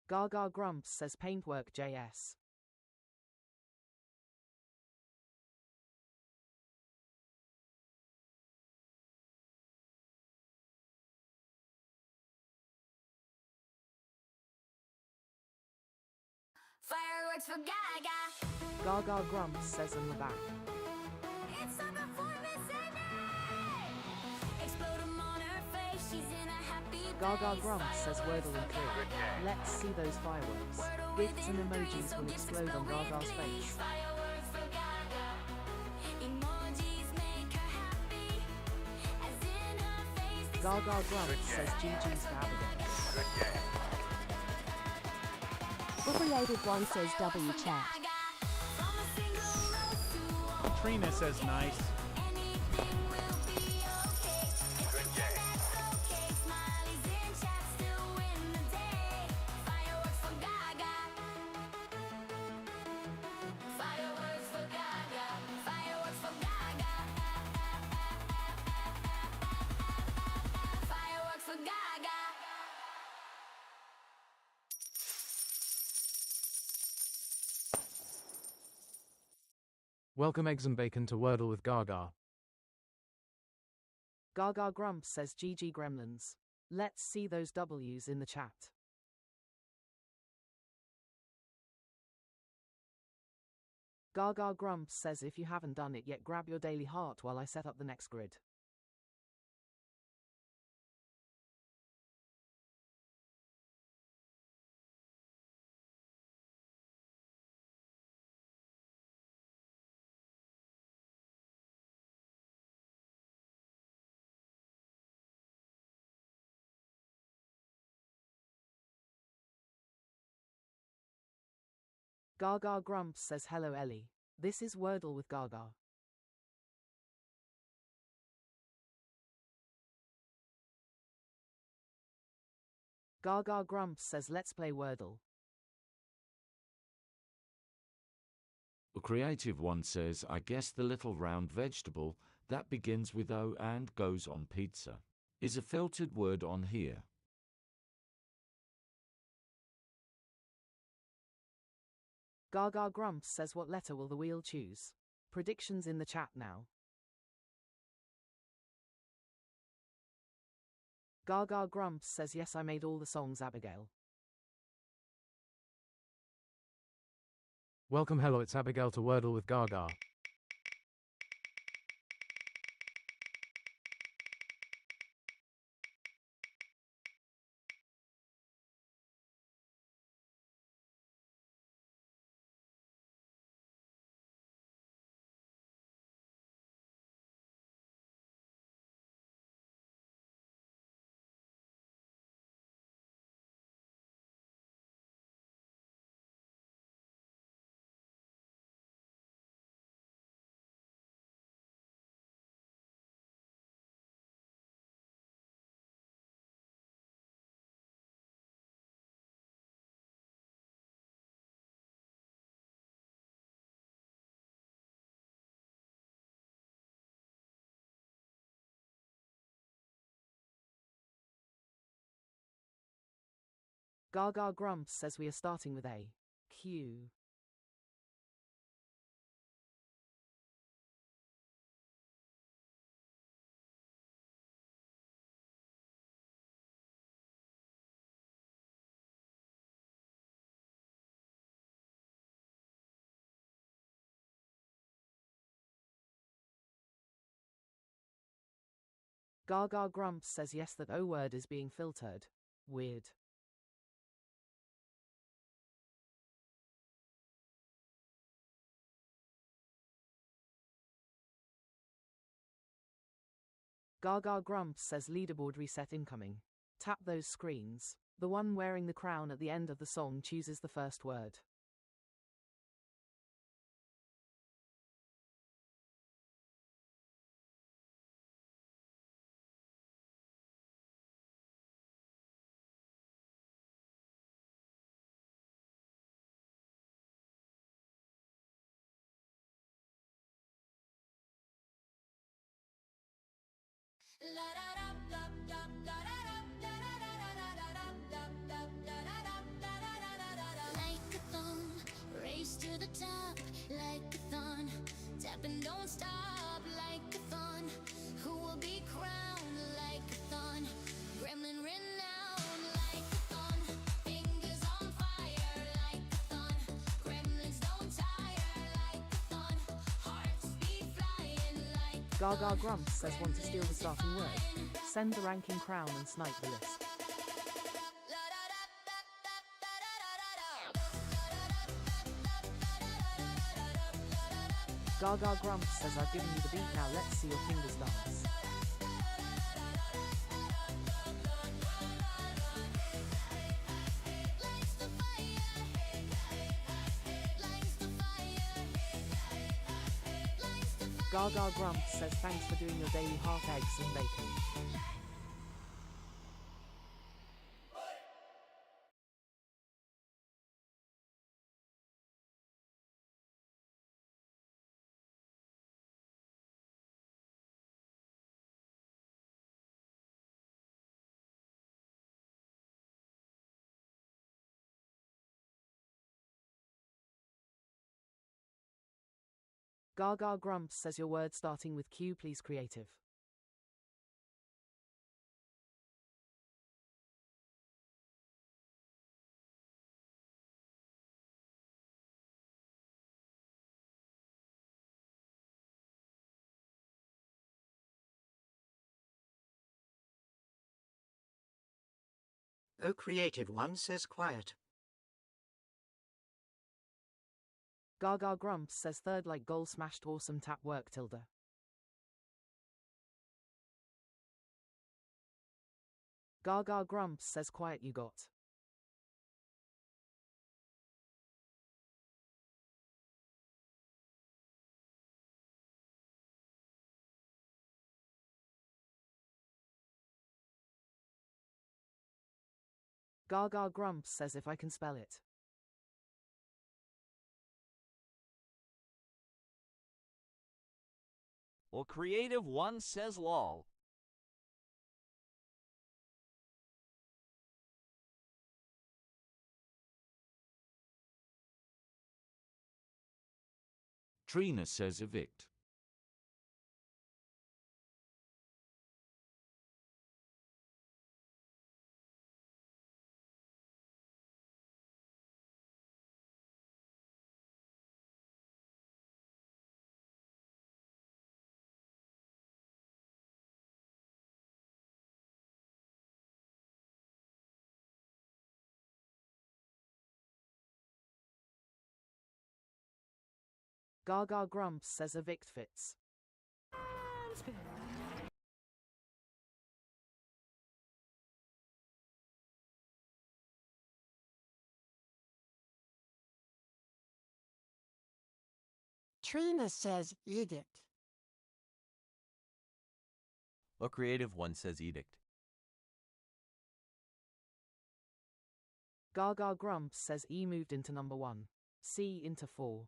Gaga grumps says paintwork JS. Fireworks for Gaga. Gaga grumps says and we're back. It's summer for Miss Amy. Explode 'em on her face. She's in a happy Gaga place. grumps says Wordle and Crib. Let's see those fireworks. Gifts and emojis will explode on Gaga's face. Fireworks for Gaga. Emojis make her happy. As in her face. Gaga grumps says GG's for Abigail. Good game. The creative one says W chat. Trina says nice. Good game. Fireworks for Gaga. Fireworks for Gaga. Fireworks for Gaga. Fireworks for Gaga. Welcome Eggs and Bacon to Wordle with Gaga. Gaga grumps says GG gremlins. Let's see those W's in the chat. Gaga grumps says if you haven't done it yet, grab your daily heart while I set up the next grid. Gaga grumps says hello Ellie. This is Wordle with Gaga. Gaga grumps says let's play Wordle. The creative one says, I guess the little round vegetable that begins with O and goes on pizza is a filtered word on here. Gaga grumps says what letter will the wheel choose? Predictions in the chat now. Gaga grumps says yes I made all the songs Abigail. Welcome hello it's Abigail to Wordle with Gaga. Gaga grumps says we are starting with A. Q. Gaga grumps says yes that O word is being filtered. Weird. Gaga grumps says leaderboard reset incoming. Tap those screens. The one wearing the crown at the end of the song chooses the first word. Like a thong, race to the top like a thon. Tap and don't stop like a thon. Who will be crowned like a thon? Gremlin renowned like a thon. Fingers on fire like a thon. Gremlins don't tire like a thon. Hearts beat flying like a Gaga Grumps says want to steal the starting word. Send the ranking crown and snipe the list. Gaga Grumps says I've given you the beat, now let's see your fingers dance. Gaga Grumps says thanks for doing your daily half eggs and bacon. Gaga Grumps says your word starting with Q, please creative. Oh, creative one says quiet. Gaga Grumps says third like goal smashed, awesome, tap work tilde. Gaga Grumps says quiet you got. Gaga Grumps says if I can spell it. Well, creative one says lol. Trina says evict. Gaga Grumps says evict fits. Trina says edict. A creative one says edict. Gaga Grumps says E moved into number 1. C into 4.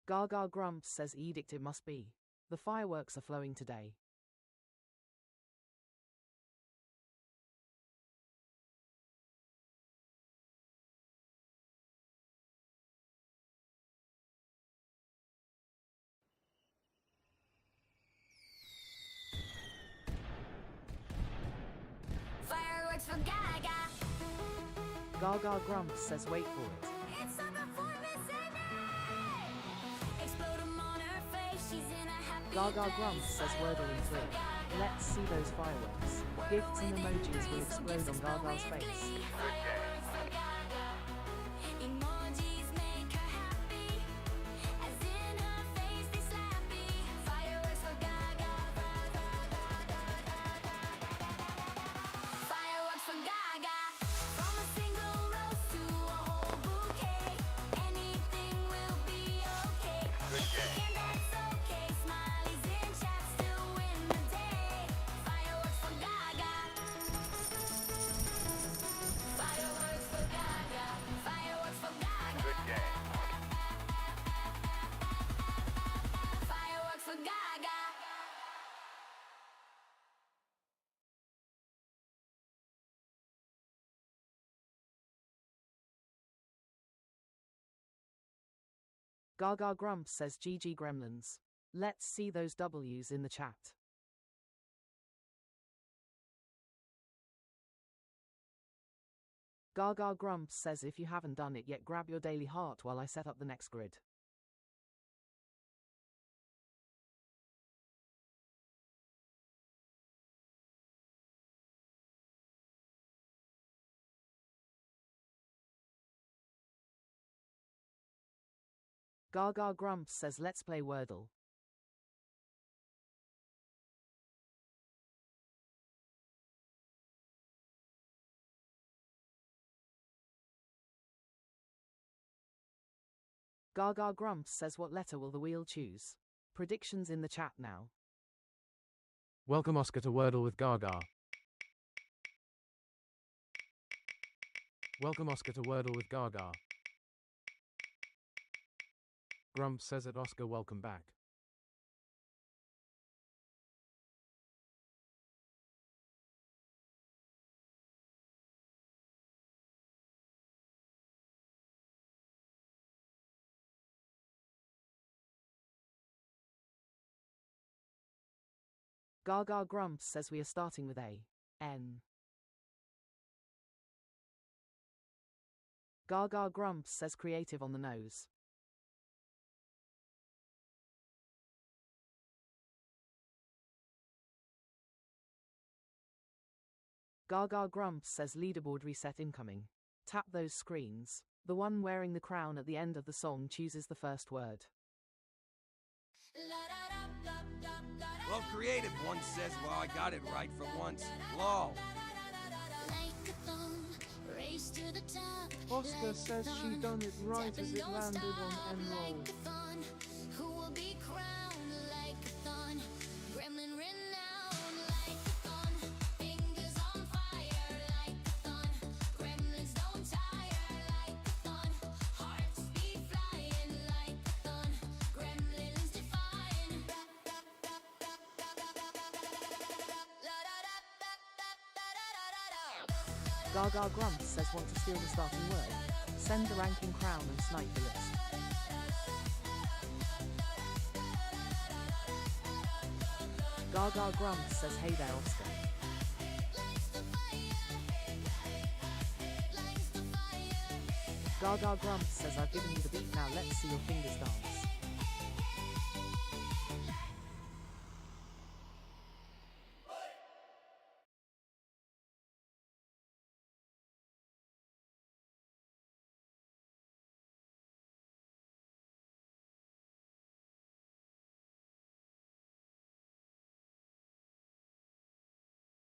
Gaga Grumps says edict it must be. The fireworks are flowing today. fireworks for Gaga. Gaga Grumps says wait for it. It's a performance and explode 'em on her face. She's in a happy Gaga place. Grumps says Wordle and thrill. Let's see those fireworks. Gifts and emojis will explode on Gaga's face. Fireworks for Gaga. Emojis make her happy. As in her face they slappy. Fireworks for Gaga. Fireworks for Gaga. From a single rose to a whole bouquet. Anything will be okay. And that's okay. Smile. Gaga Grumps says GG Gremlins. Let's see those W's in the chat. Gaga Grumps says if you haven't done it yet, grab your daily heart while I set up the next grid. Gaga Grumps says let's play Wordle. Gaga Grumps says what letter will the wheel choose? Predictions in the chat now. Welcome Oscar to Wordle with Gaga. Welcome Oscar to Wordle with Gaga. Grumps says at Oscar welcome back. Gaga Grumps says we are starting with A. N. Gaga Grumps says creative on the nose. Gaga Grumps says leaderboard reset incoming. Tap those screens. The one wearing the crown at the end of the song chooses the first word. Well, creative one says, well, I got it right for once. Lol. Oscar says she done it right as it landed on N-roll. Who will be crowned like a thorn? Gremlin renowned like a thorn. Fingers on fire like a thorn. Gremlins don't tire like a thorn. Hearts be flying like a thorn. Gremlins defying. Gaga Grumps says want to steal the starting word. Send the ranking crown and snipe the list. Gaga Grumps says hey there Oscar. Gaga Grumps says I've given you the beat, now let's see your fingers dance.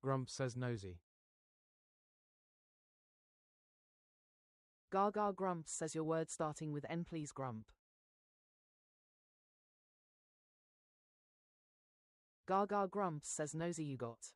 Grumps says nosy. Gaga Grumps says your word starting with N please Grump. Gaga Grumps says nosy you got.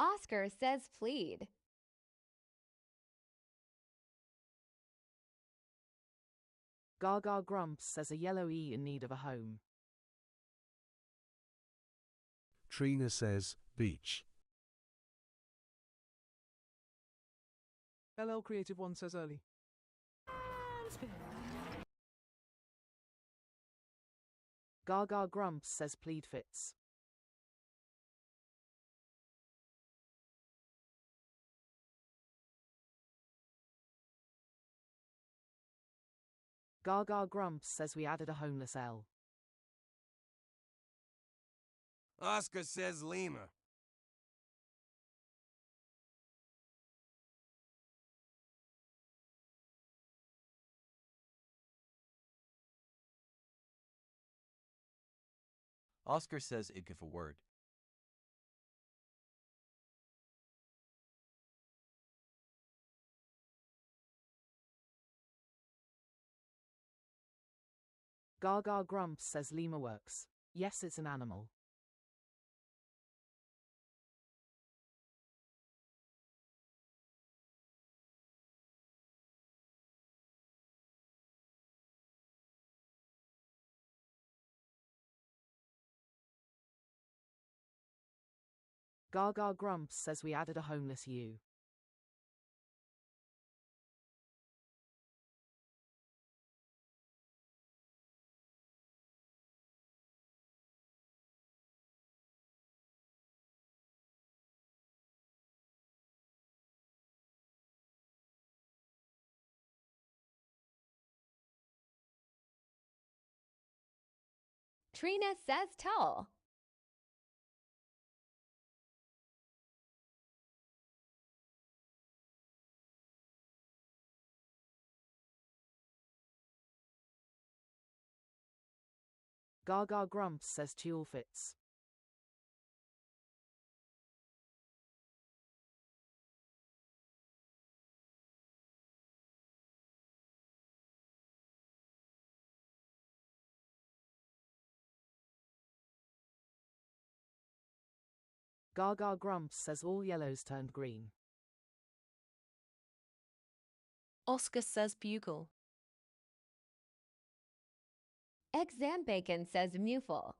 Oscar says plead. Gaga Grumps says a yellow E in need of a home. Trina says beach. LL Creative One says early. Gaga Grumps says plead fits. Gaga Grumps says we added a homeless L. Oscar says lemur. Oscar says it give a word. Gaga Grumps says lemur works. Yes, it's an animal. Gaga Grumps says we added a homeless U. Trina says towel. Gaga Grumps says tulle fits. Gaga Grumps says all yellows turned green. Oscar says bugle. Eggs and bacon says mufle.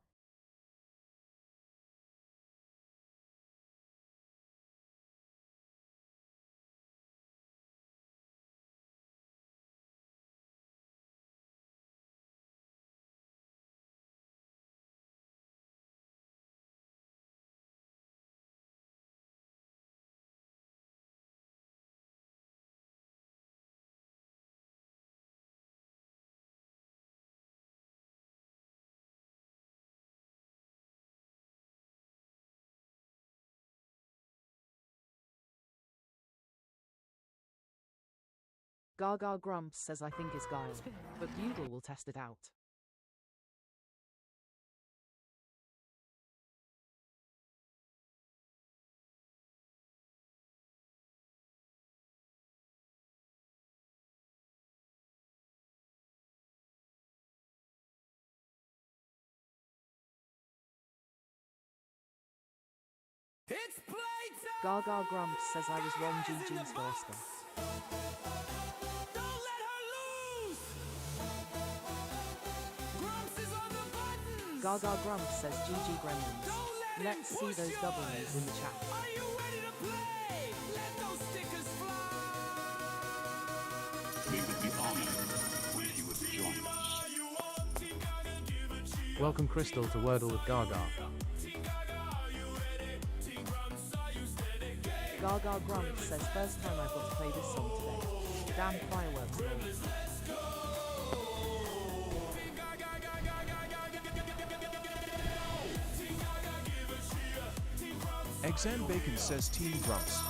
Gaga Grumps says I think it's guile, but Bugle will test it out. It's playtime! Gaga Grumps says I was wrong. GG's for Oscar. Don't let her lose! Grumps is on the buttons! Gaga Grumps says GG Gremlins. Don't let Let's him see push those yours. W's in the chat. Are you ready to play? Let those stickers fly! We would be honored if you would join us. Welcome Crystal to Wordle with Gaga. Gaga Grumps says first time I've got to play this song today. Damn fireworks noise. Eggs and bacon says Team Grumps.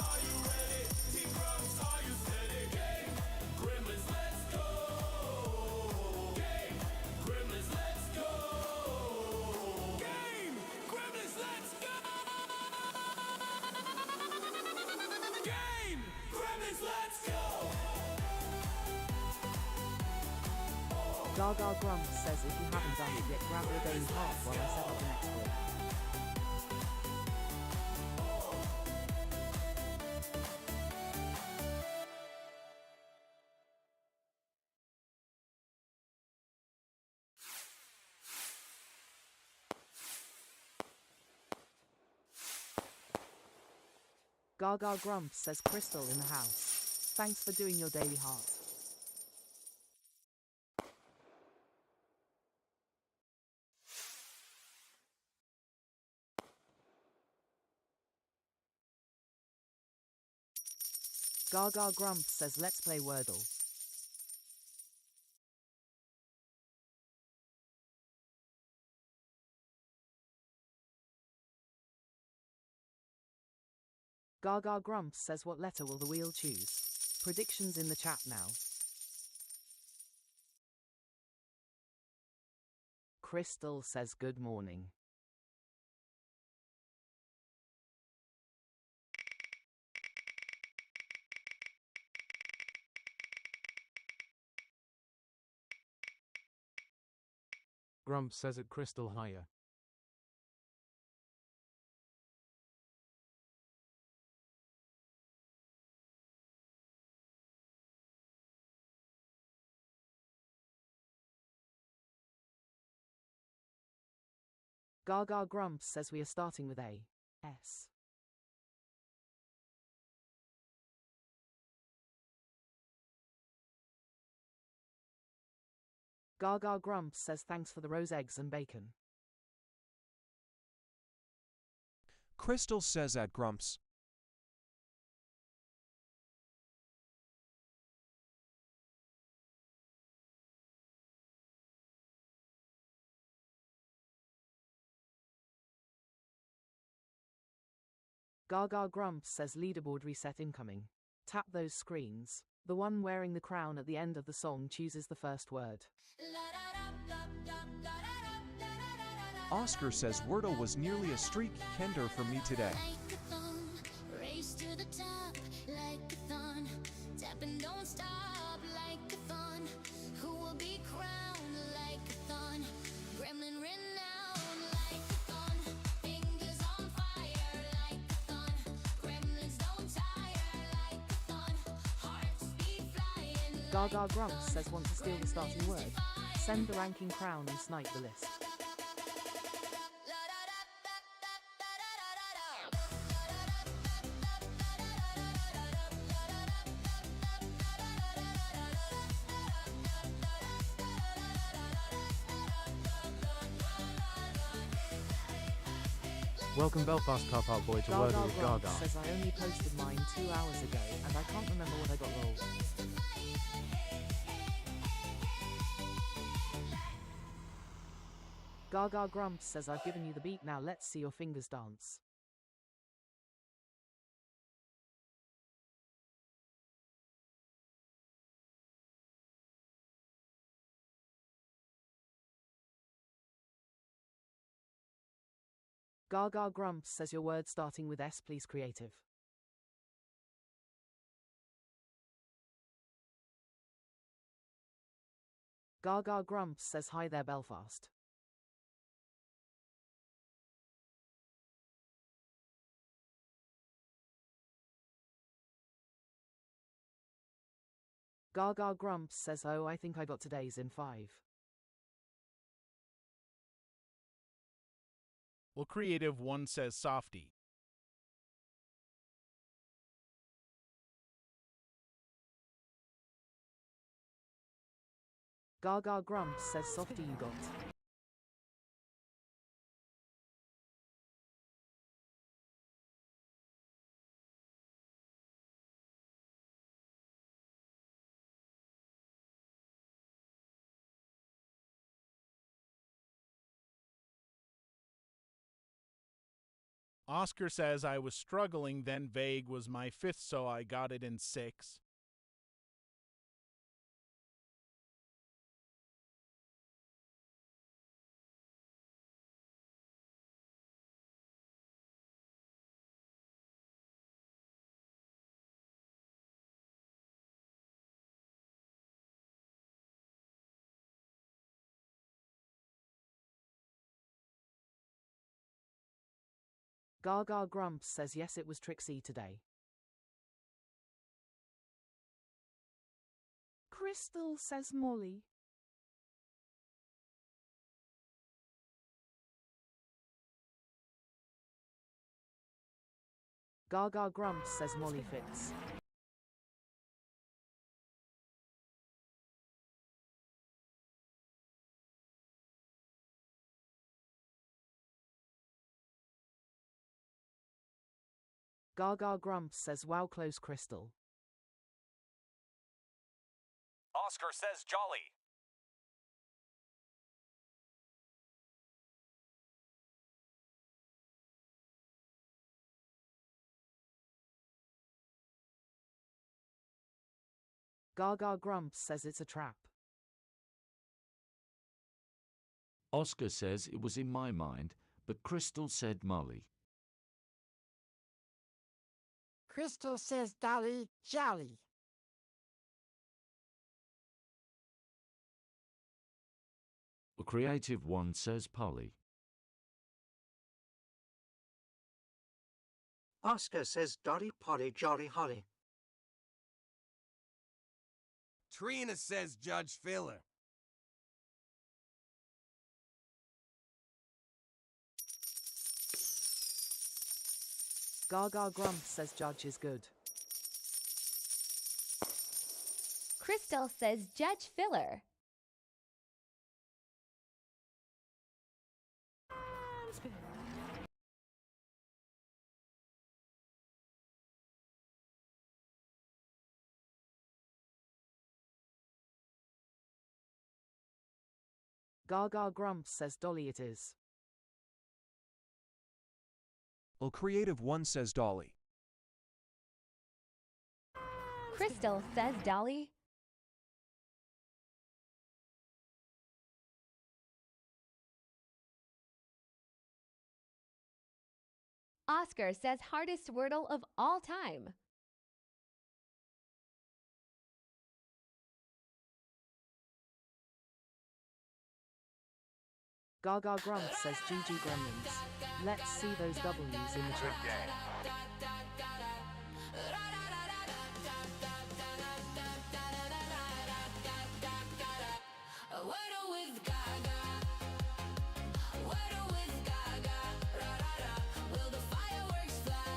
Gaga Grumps says if you haven't done it yet, grab your daily heart while I set up the next word. Gaga Grumps says Crystal in the house. Thanks for doing your daily heart. Gaga Grumps says let's play Wordle. Gaga Grumps says what letter will the wheel choose? Predictions in the chat now. Crystal says good morning. Grumps says it Crystal higher. Gaga Grumps says we are starting with A. S. Gaga Grumps says thanks for the rose eggs and bacon. Crystal says at Grumps. Gaga Grumps says leaderboard reset incoming. Tap those screens. The one wearing the crown at the end of the song chooses the first word. Oscar says Wordle was nearly a streak kender for me today. Race to the top like a thon. Tap and don't stop like a thon. Who will be crowned like a thon? Gremlin renowned like a thon. Fingers on fire like a thon. Gremlins don't tire like a thon. Hearts beat flying. Gaga Grumps says want to steal the starting word. Send the ranking crown and snipe the list. Welcome Belfast Car Park Boy to Wordle with Grumps Gaga. says I only posted mine 2 hours ago and I can't remember what I got wrong. Gaga Grumps says I've given you the beat, now let's see your fingers dance. Gaga Grumps says your word starting with S, please creative. Gaga Grumps says hi there Belfast. Gaga Grumps says oh I think I got today's in 5. Well, Creative One says softy. Gaga Grumps says softy you got. Oscar says I was struggling, then vague was my 5th, so I got it in 6. Gaga Grumps says yes it was Trixie today. Crystal says Molly. Gaga Grumps says Molly fits. Gaga Grumps says wow close Crystal. Oscar says jolly. Gaga Grumps says it's a trap. Oscar says it was in my mind, but Crystal said Molly. Crystal says Dolly jolly. A Creative One says Polly. Oscar says Dolly Polly Jolly Holly. Trina says Judge Filler. Gaga Grumps says Judge is good. Crystal says Judge Filler. Gaga Grumps says Dolly it is. Well, Creative One says Dolly. Crystal says Dolly. Oscar says hardest Wordle of all time. Gaga Grumps says GG Gremlins. Let's see those W's in the chat. Wordle with Gaga. Wordle with Gaga. Ra ra ra. Will the fireworks fly?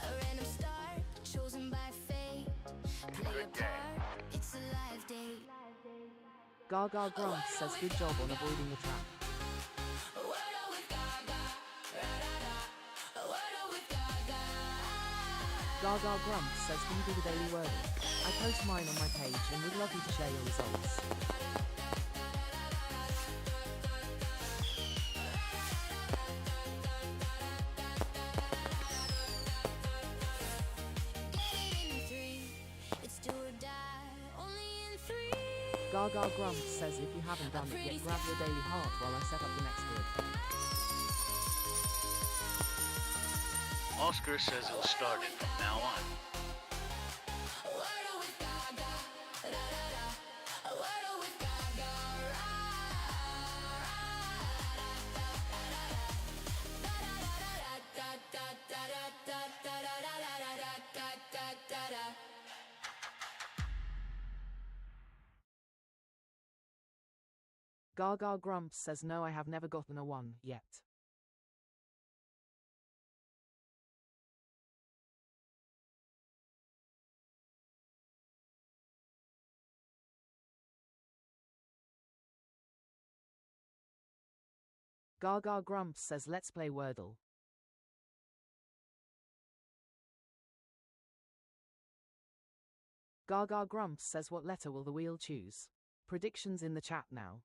A random star chosen by fate. Play a part. It's a live date. Gaga Grumps says good job on avoiding the trap. Wordle with Gaga. Ra ra ra. Wordle with Gaga. Gaga Grumps says can you do the daily Wordle? I post mine on my page and would love you to share your results. It's do or die. Only in 3. Gaga Grumps says if you haven't done it yet, grab your daily heart while I set up the next grid. Oscar says he'll start it from now on. Wordle with Gaga. Ra ra ra. Wordle with Gaga. Ra Gaga Grumps says no, I have never gotten a 1 yet. Gaga Grumps says let's play Wordle. Gaga Grumps says what letter will the wheel choose? Predictions in the chat now.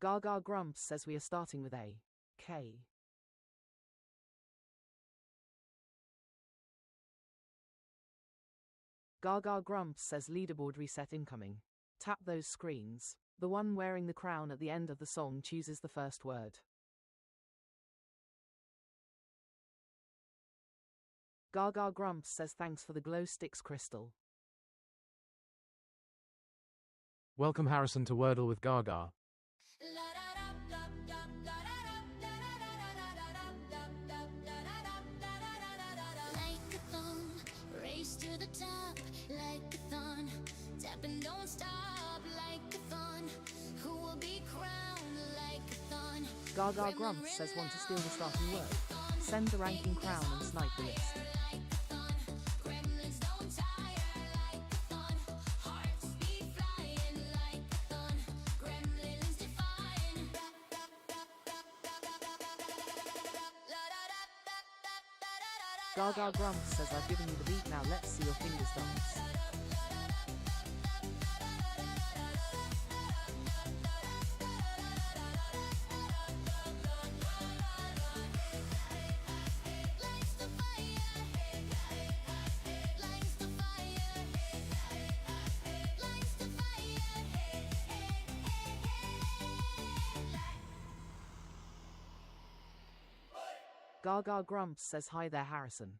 Gaga Grumps says we are starting with A. K. Gaga Grumps says leaderboard reset incoming. Tap those screens. The one wearing the crown at the end of the song chooses the first word. Gaga Grumps says thanks for the glow sticks crystal. Welcome Harrison to Wordle with Gaga. Like a thong, race to the top, like a thon. Tap and don't stop, like a thon. Who will be crowned like a thon? Gaga Grumps says want to steal the starting word. Send the ranking crown and snipe the list. Gremlins don't tire like a thon. Hearts beat flying like a thon. Gremlins defying. Gaga Grumps says I've given you the beat, now let's see your fingers dance. Gaga Grumps says hi there Harrison.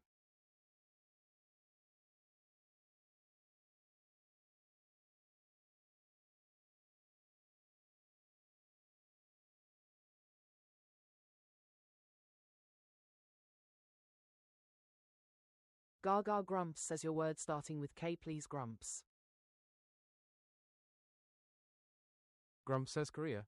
Gaga Grumps says your word starting with K please Grumps. Grumps says Korea.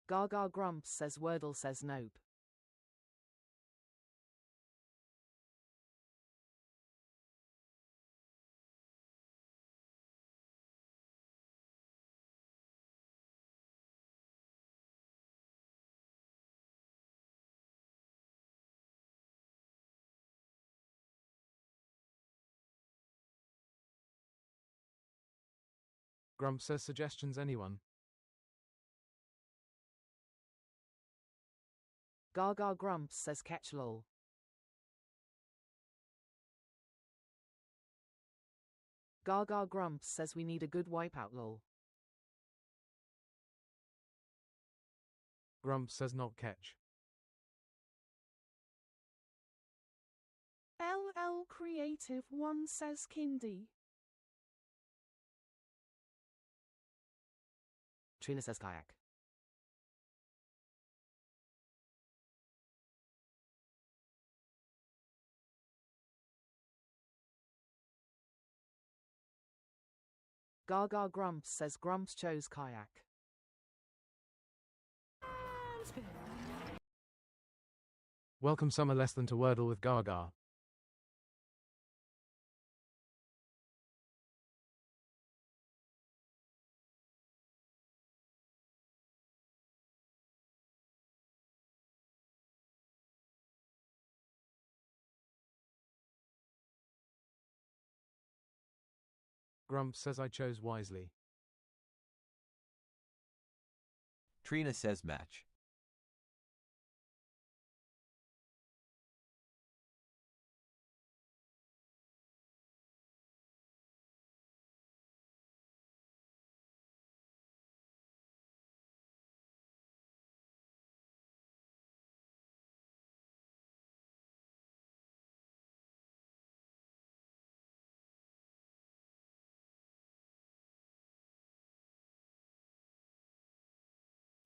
Gaga Grumps says Wordle says nope. Grumps says suggestions anyone. Gaga Grumps says catch lol. Gaga Grumps says we need a good wipeout lol. Grumps says not catch. LL Creative One says Kindy. Trina says kayak. Gaga Grumps says Grumps chose kayak. Welcome Summer Less Than to Wordle with Gaga. Grumps says I chose wisely. Trina says match.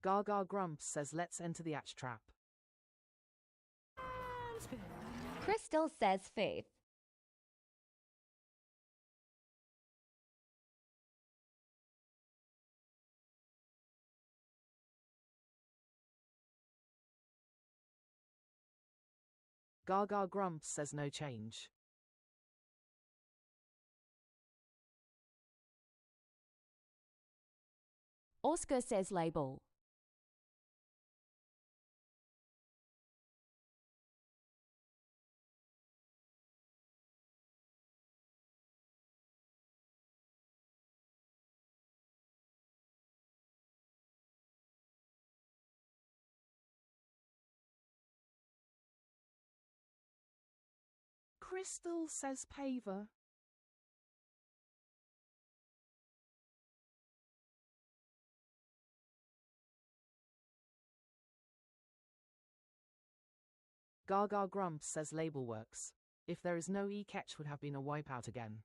Gaga Grumps says let's enter the atch trap. Crystal says faith. Gaga Grumps says no change. Oscar says label. Crystal says paver. Gaga Grumps says label works. If there is no E catch would have been a wipeout again.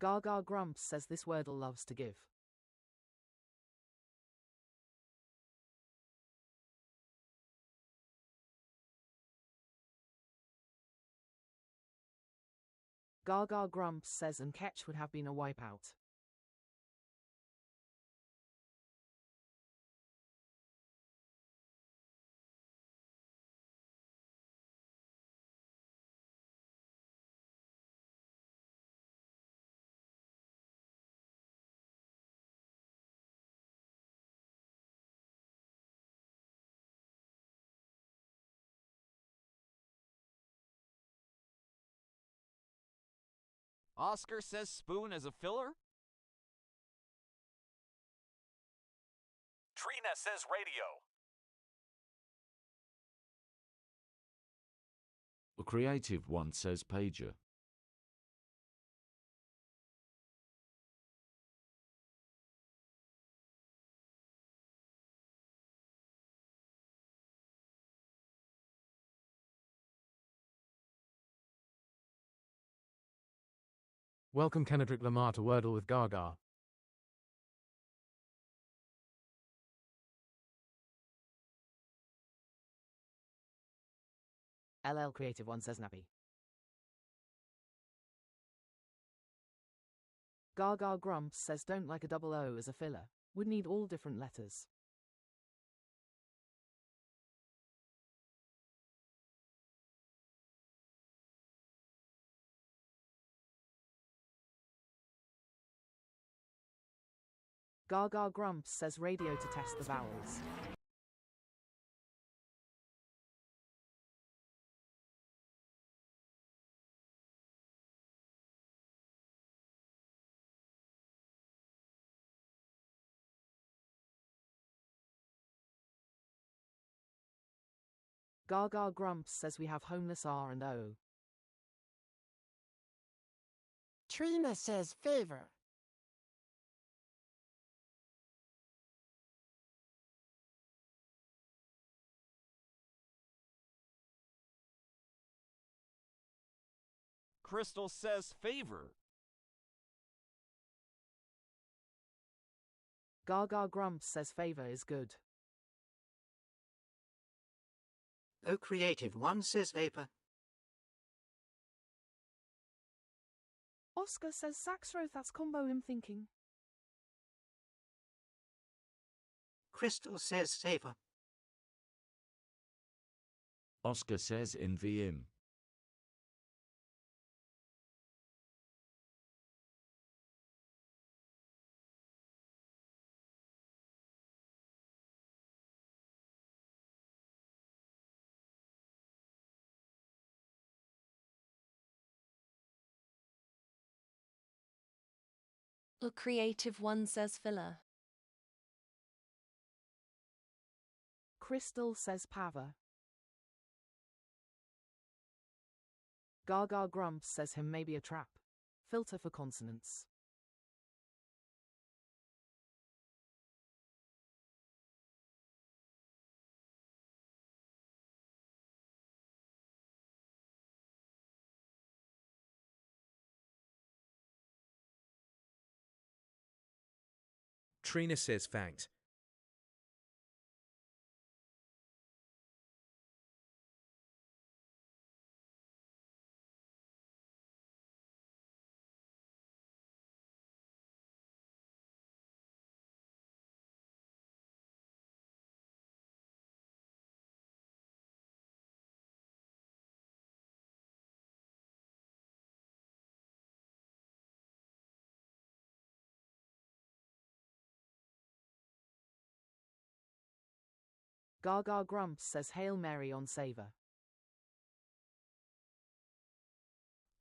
Gaga Grumps says this Wordle loves to give. Gaga Grumps says and catch would have been a wipeout. Oscar says spoon is a filler. Trina says radio. A creative one says pager. Welcome Kendrick Lamar to Wordle with Gaga. LL Creative One says nappy. Gaga Grumps says don't like a double O as a filler. Would need all different letters. Gaga Grumps says radio to test the vowels. Gaga Grumps says we have homeless R and O. Trina says favor. Crystal says favor. Gaga Grumps says favor is good. O Creative One says vapor. Oscar says saxro that's combo him thinking. Crystal says savor. Oscar says in VM. A creative one says filler. Crystal says pava. Gaga Grumps says him maybe a trap. Filter for consonants. Trina says fact. Gaga Grumps says Hail Mary on savor.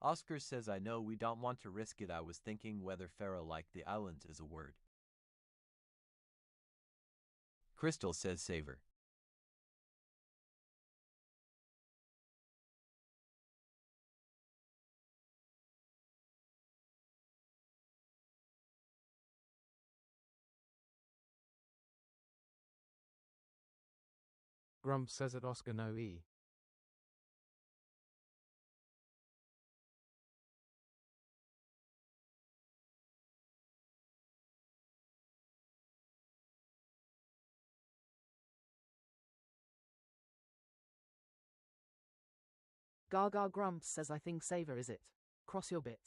Oscar says I know we don't want to risk it. I was thinking whether Pharaoh liked the island is a word. Crystal says savor. Grumps says at Oscar no E. Gaga Grumps says I think savor is it. Cross your bit.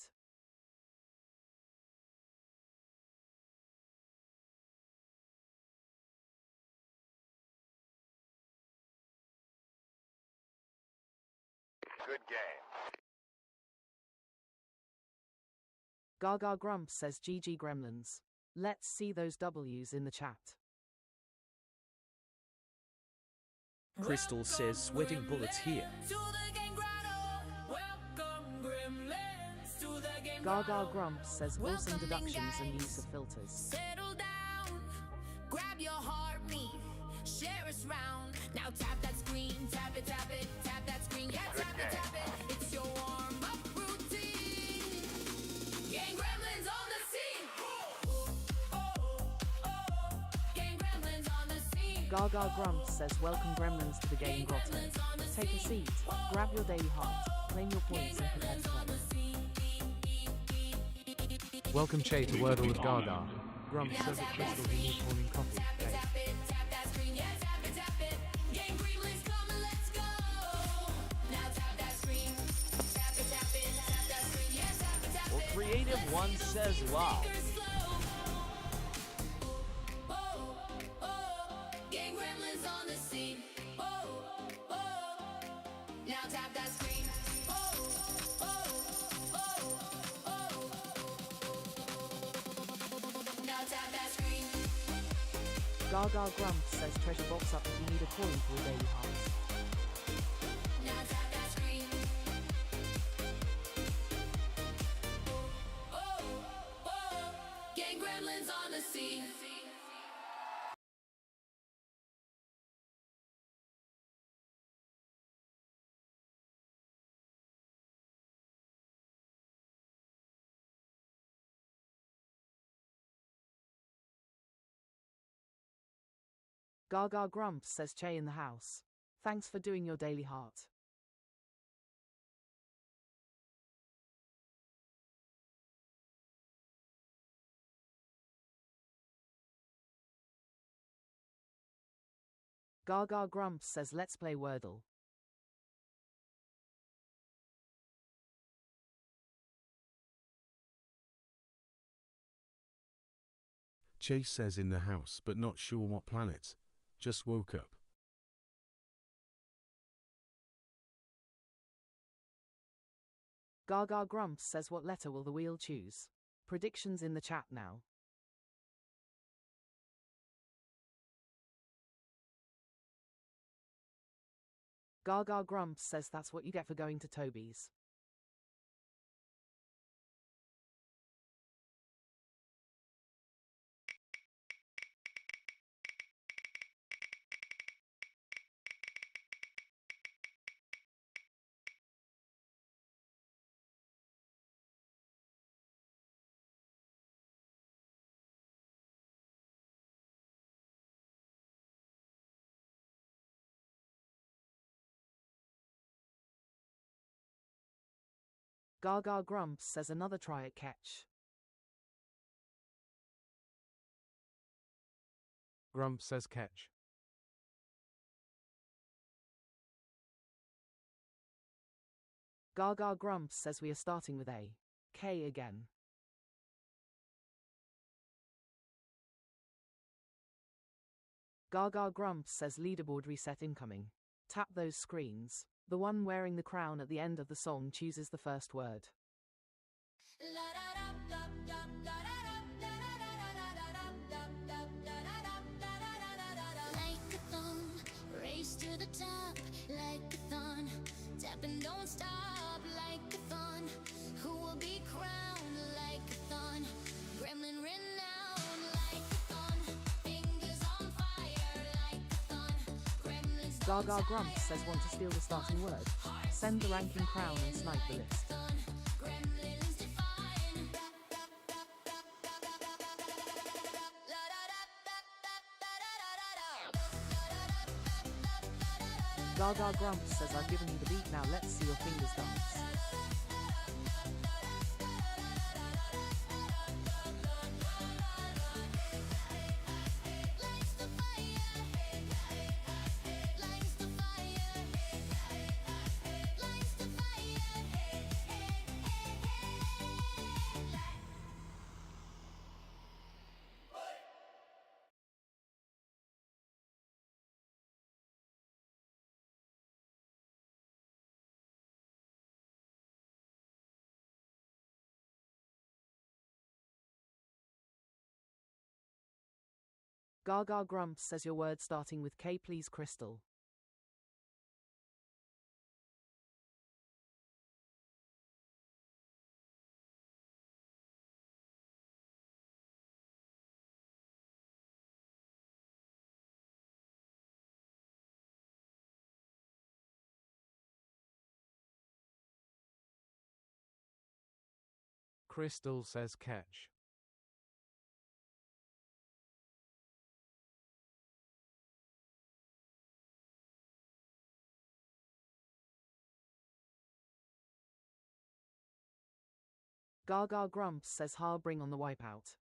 Good game. Gaga Grumps says GG Gremlins. Let's see those W's in the chat. Crystal says sweating bullets here. Gaga Grumps says awesome deductions and use of filters. Settle down, grab your heartbeat, share us round. Now tap that screen, tap it, tap that screen, yeah, tap it. It's your warm-up routine. Gang Gremlins on the scene. Gang Gremlins on the scene. Gaga Grumps says welcome gremlins to the game grotto. Take a seat, grab your daily heart, claim your points and prepare to play. Welcome Che to Wordle with Gaga. Grumps says that Crystal he needs morning coffee. Hey. Tap that screen, yeah, tap it. Gang Gremlins come and let's go. Now tap that screen, tap that screen, yeah, tap it. Well, Creative One says wow. Gang Gremlins on the scene. Now tap that screen. Now tap that screen. Gaga Grumps says treasure box up if you need a coin for your daily heart. Now tap that screen. Gang Gremlins on the scene. Gaga Grumps says Che in the house. Thanks for doing your daily heart. Gaga Grumps says let's play Wordle. Chase says in the house but not sure what planet. Just woke up. Gaga Grumps says what letter will the wheel choose? Predictions in the chat now. Gaga Grumps says that's what you get for going to Toby's. Gaga Grumps says another try at catch. Grumps says catch. Gaga Grumps says we are starting with A. K again. Gaga Grumps says leaderboard reset incoming. Tap those screens. The one wearing the crown at the end of the song chooses the first word. Like a thumb, race to the top, like a thon. Tap and don't stop, like a thon. Who will be crowned like a thon? Gremlin renowned, like a thon. Fingers on fire, like a thon. Gremlins don't Gaga Grumps says want to steal the starting word. Send the ranking crown and snipe the list. Gremlins define. Gaga Grumps says I've given you the beat, now let's see your fingers dance. Gaga Grumps says your word starting with K please Crystal. Crystal says catch. Gaga grumps says ha, bring on the wipeout.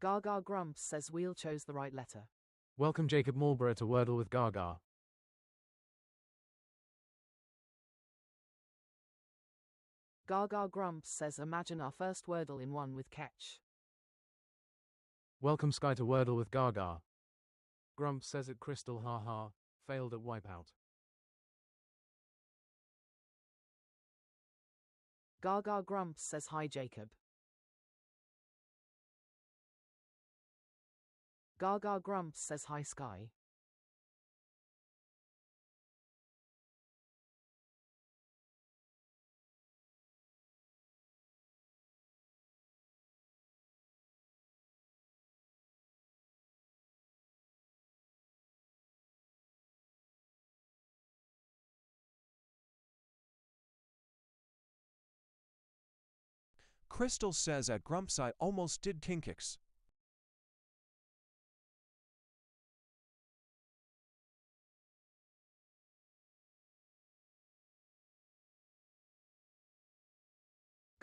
Gaga grumps says Wheel chose the right letter. Welcome Jacob Marlborough to Wordle with Gaga. Gaga grumps says imagine our first Wordle in one with catch. Welcome Sky to Wordle with Gaga. Grumps says at Crystal haha, failed at wipeout. Gaga grumps says hi Jacob. Gaga grumps says hi Sky. Crystal says at Grumps I almost did Kinkix.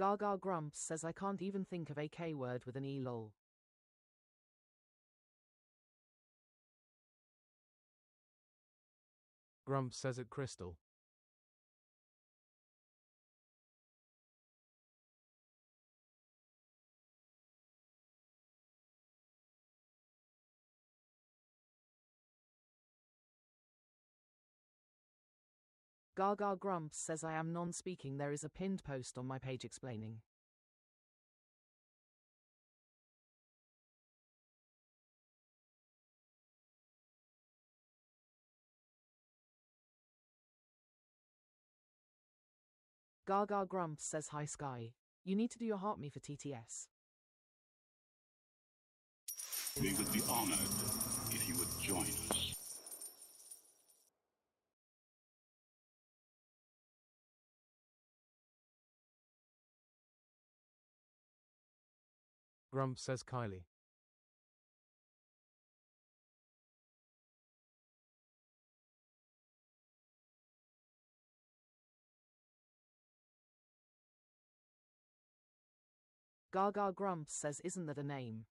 Gaga grumps says I can't even think of a K word with an E lol. Grumps says at Crystal. Gaga grumps says I am non-speaking. There is a pinned post on my page explaining. Gaga grumps says hi Sky. You need to do your heart me for TTS. We would be honored if you would join us. Grumps says Kylie. Gaga grumps says isn't that a name?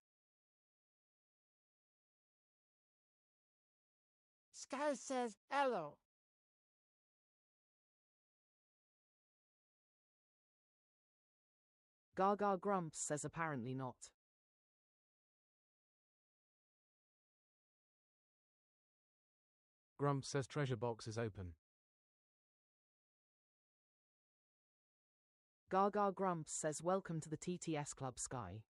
Sky says hello. Gaga grumps says apparently not. Grumps says treasure box is open. Gaga grumps says welcome to the TTS Club Sky.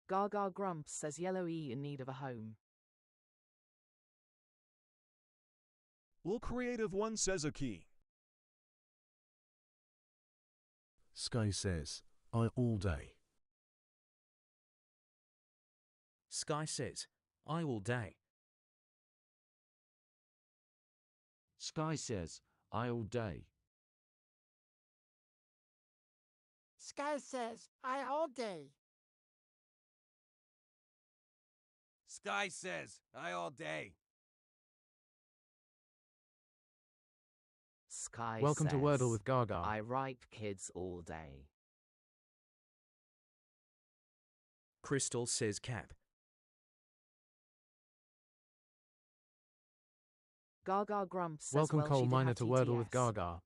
Gaga grumps says yellow E in need of a home. Will Creative One says a key. Sky says, I all day. Sky says, I all day. Sky says, I all day. Sky says I all day. Sky says I all day. Sky Welcome says, to Wordle with Gaga. I write kids all day. Crystal says cap. Gaga grumps says Welcome well, Coal she did Miner have to Wordle with TTS. Gaga.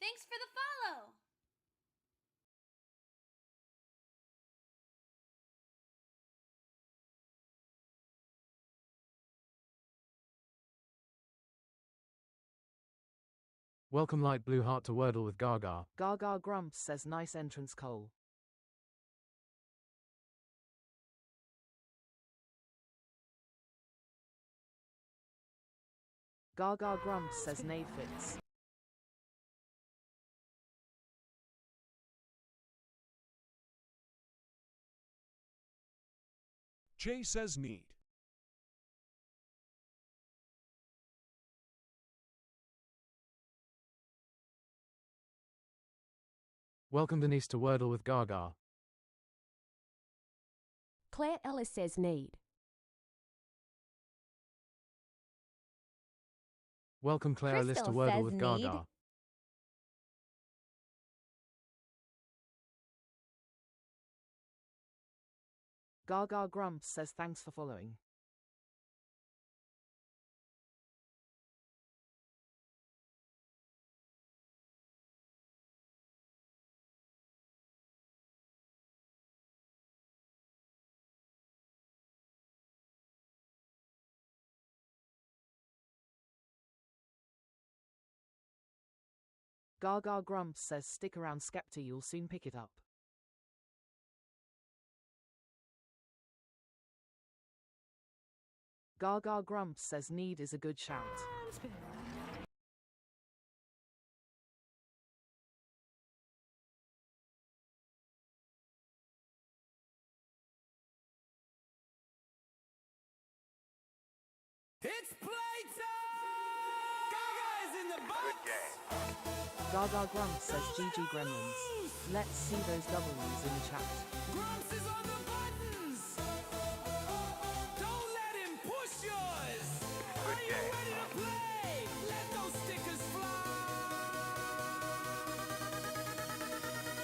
Thanks for the follow. Welcome Light Blue Heart to Wordle with Gaga. Gaga Grumps says nice entrance Cole. Gaga Grumps says Nave fits. Jay says need. Welcome Denise to Wordle with Gaga. Claire Ellis says need. Welcome Claire Ellis to Crystal Wordle says with need. Gaga. Gaga Grumps says thanks for following. Gaga Grumps says stick around Skepta, you'll soon pick it up. Gaga Grumps says need is a good shout. It's playtime! Gaga is in the box! Gaga Grumps says GG Gremlins. Let's see those W's in the chat. Grumps is on the buttons! Don't let him push yours! Are you ready to play? Let those stickers fly!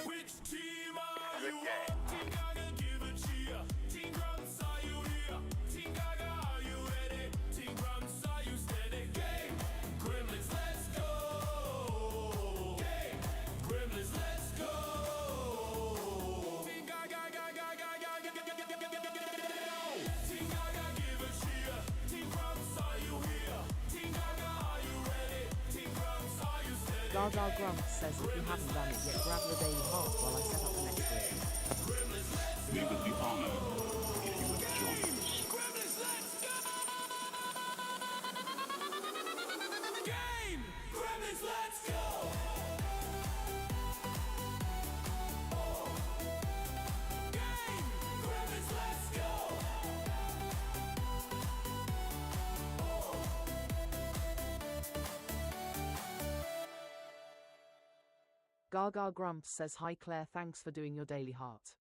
Which team are you on? Team Gaga, give a cheer. Team Grumps, are you here? Team Gaga, are you ready? Team Grumps, are you steady? Game! Gremlins, let's go! Game! Gremlins, let's go! Team Gaga, Gaga, Gaga, Team Gaga, give a cheer. Team Grumps, are you here? Team Gaga, are you ready? Team Grumps, are you steady? Gaga Grumps says if you haven't done it yet, grab the daily heart while I set up the next bit. We would be honored if you would join us. Gremlins, let's go! Game! Gremlins, let's go! Game! Gremlins, let's go! Gaga Grumps says hi Claire, thanks for doing your daily heart.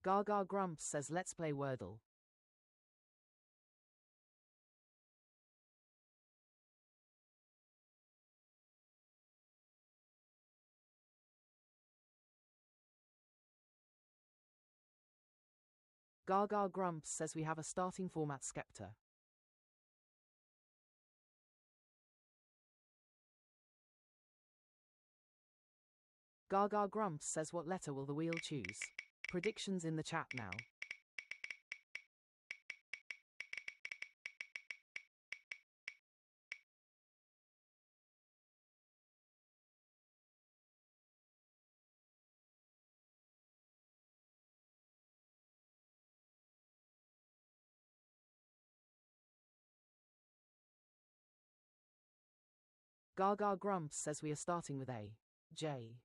Gaga Grumps says let's play Wordle. Gaga Grumps says we have a starting format Skepta. Gaga Grumps says what letter will the wheel choose? Predictions in the chat now. Gaga Grumps says we are starting with A. J.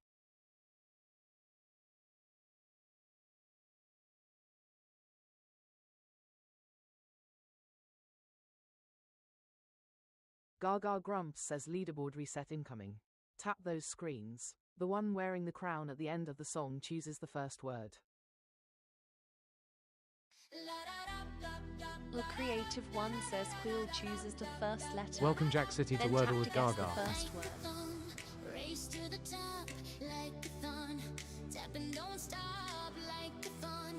Gaga Grumps says leaderboard reset incoming. Tap those screens. The one wearing the crown at the end of the song chooses the first word. The creative one says Quill chooses the first letter. Welcome Jack City to Then Wordle tap with to guess Gaga. the first word. Race to the top like a thon. Tapping don't stop like a thon.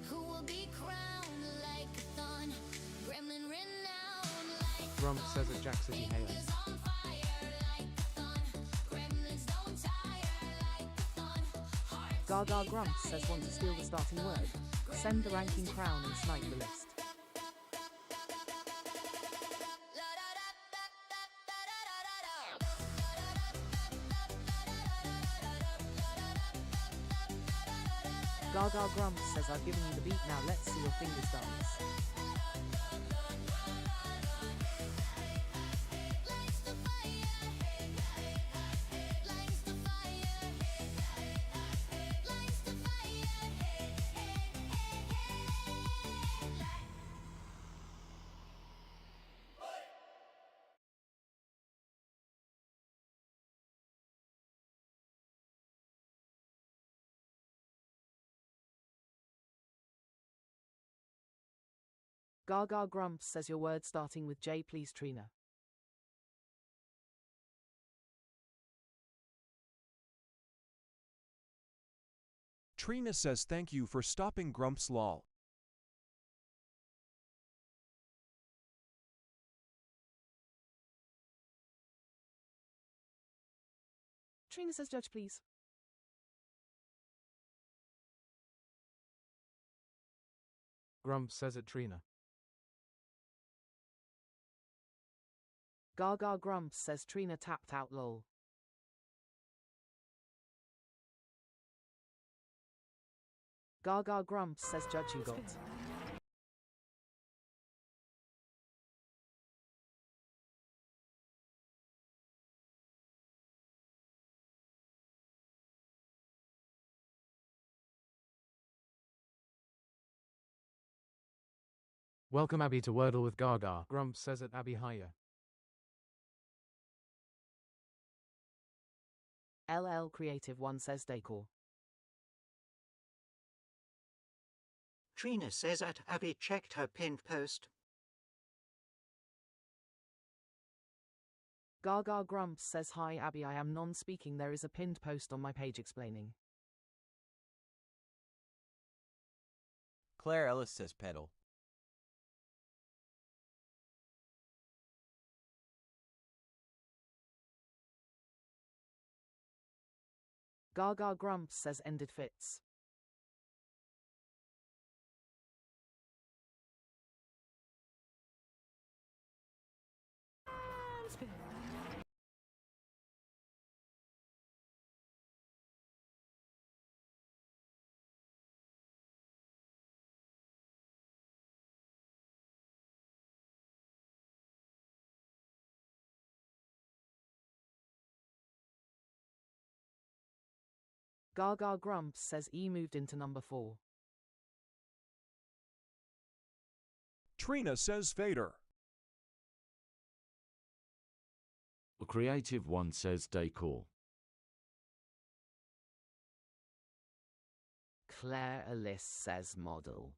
Who will be crowned like a thon? Gremlin renowned like Grumps says at Jack City Hail. on fire like a thon. Gremlins don't tire like a thon. Gaga Grumps says want to steal the starting word. Send the ranking crown and snipe the list. Gaga Grumps says I've given you the beat, now let's see your fingers dance. Gaga Grumps says your word starting with J, please, Trina. Trina says thank you for stopping Grumps lol. Trina says judge, please. Grumps says it, Trina. Gaga Grumps says Trina tapped out lol. Gaga Grumps says judge, you got. Welcome Abby to Wordle with Gaga. Grumps says it, Abby, hiya. LL Creative 1 says decor. Trina says that Abby checked her pinned post. Gaga Grumps says hi Abby, I am non-speaking, there is a pinned post on my page explaining. Claire Ellis says pedal. Gaga Grumps says ended fits. Gaga Grumps says E moved into number 4. Trina says fader. The creative one says decor. Claire Ellis says model.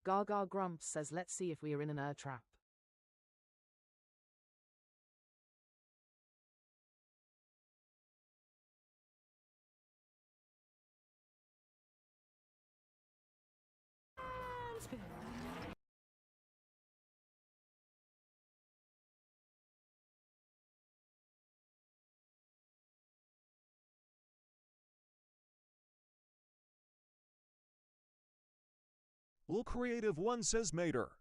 Gaga Grumps says let's see if we are in an trap. Lil Creative 1 says mater.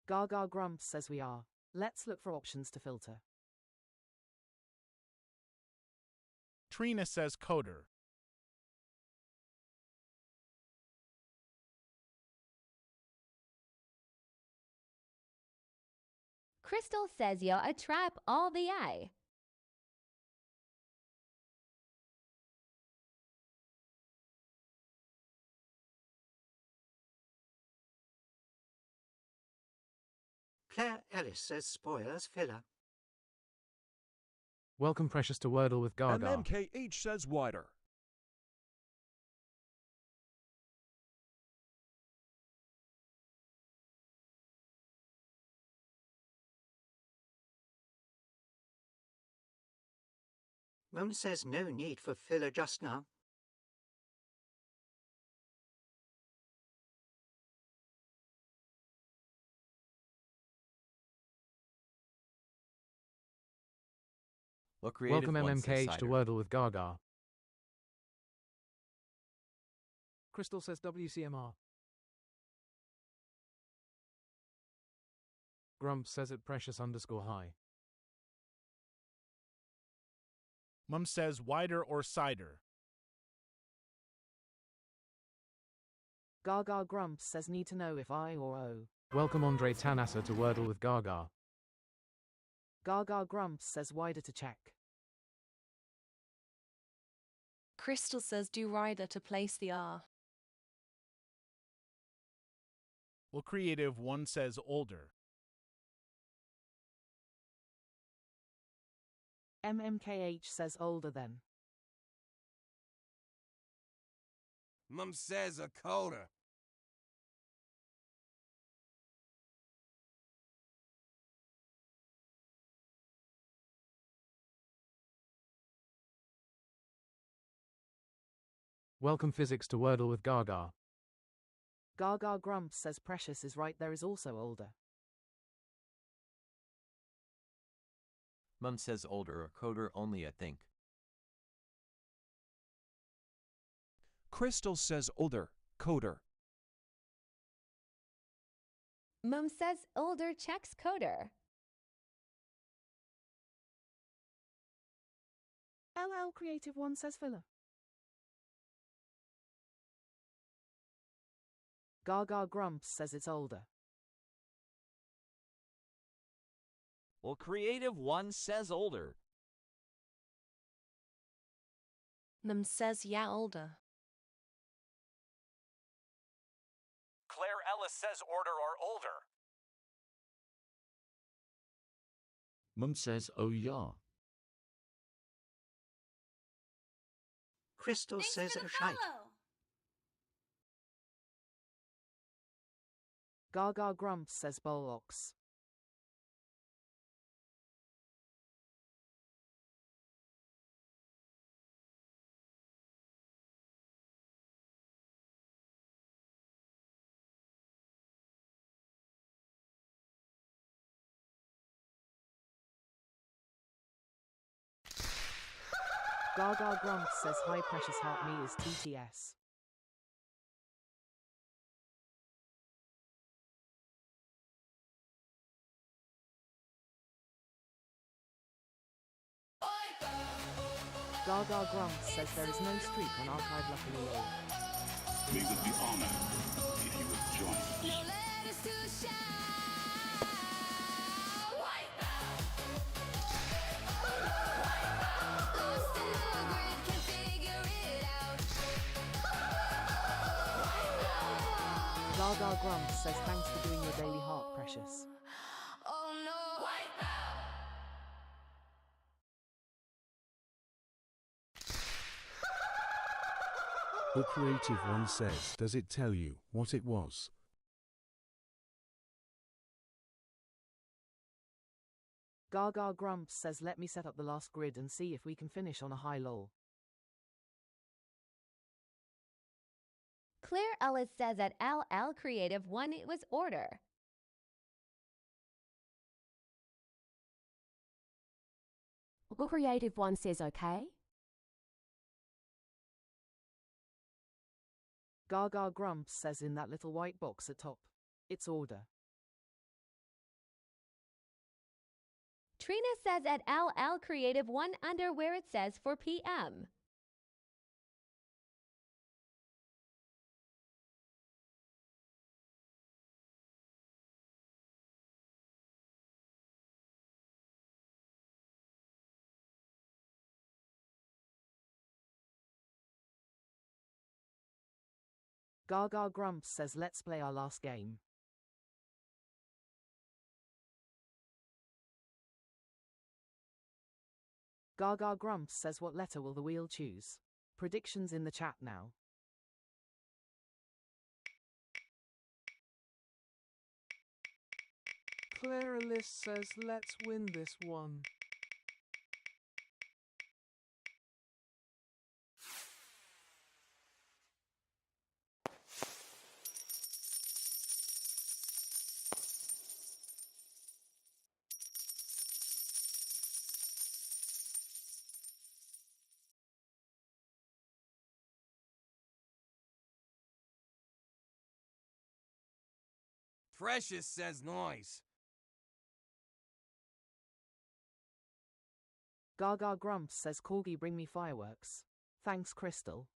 Gaga Grumps says we are. Let's look for options to filter. Trina says coder. Crystal says you're a trap all the eye. Claire Ellis says spoilers filler. Welcome Precious to Wordle with Gaga. MMKH says wider. Moon says no need for filler just now. Well, creative Welcome one says MMKH to cider. Wordle with Gaga. Crystal says WCMR. Grumps says it precious_high. Mum says wider or cider. Gaga Grumps says need to know if I or O. Welcome Andre Tanasa to Wordle with Gaga. Gaga Grumps says wider to check. Crystal says do rider to place the R. Well, creative one says older. MMKH says older then. Mum says a coder. Welcome Physics to Wordle with Gaga. Gaga Grumps says precious is right, there is also older. Mum says older or coder only, I think. Crystal says older, coder. Mum says older checks coder. LL Creative One says filler. Gaga Grumps says it's older. Well, creative one says older. Mum says yeah older. Claire Ellis says order or older. Mum says oh yeah. Crystal says a shite. Gaga Grumps says bollocks. Gaga Grumps says hi precious help me is TTS. Gaga Grumps says there is no streak on archive luckily low. We would be honored if you would join us. Gaga Grumps says thanks for doing your daily heart precious. The creative one says, does it tell you what it was? Gaga Grumps says let me set up the last grid and see if we can finish on a high lol. Claire Ellis says at LL Creative One it was order. Well, creative one says okay. Gaga Grumps says in that little white box at top, it's order. Trina says at LL Creative One under where it says for PM. Gaga Grumps says let's play our last game. Gaga Grumps says what letter will the wheel choose? Predictions in the chat now. Clara Liss says let's win this one. Precious says noise. Gaga Grumps says Corgi bring me fireworks. Thanks Crystal.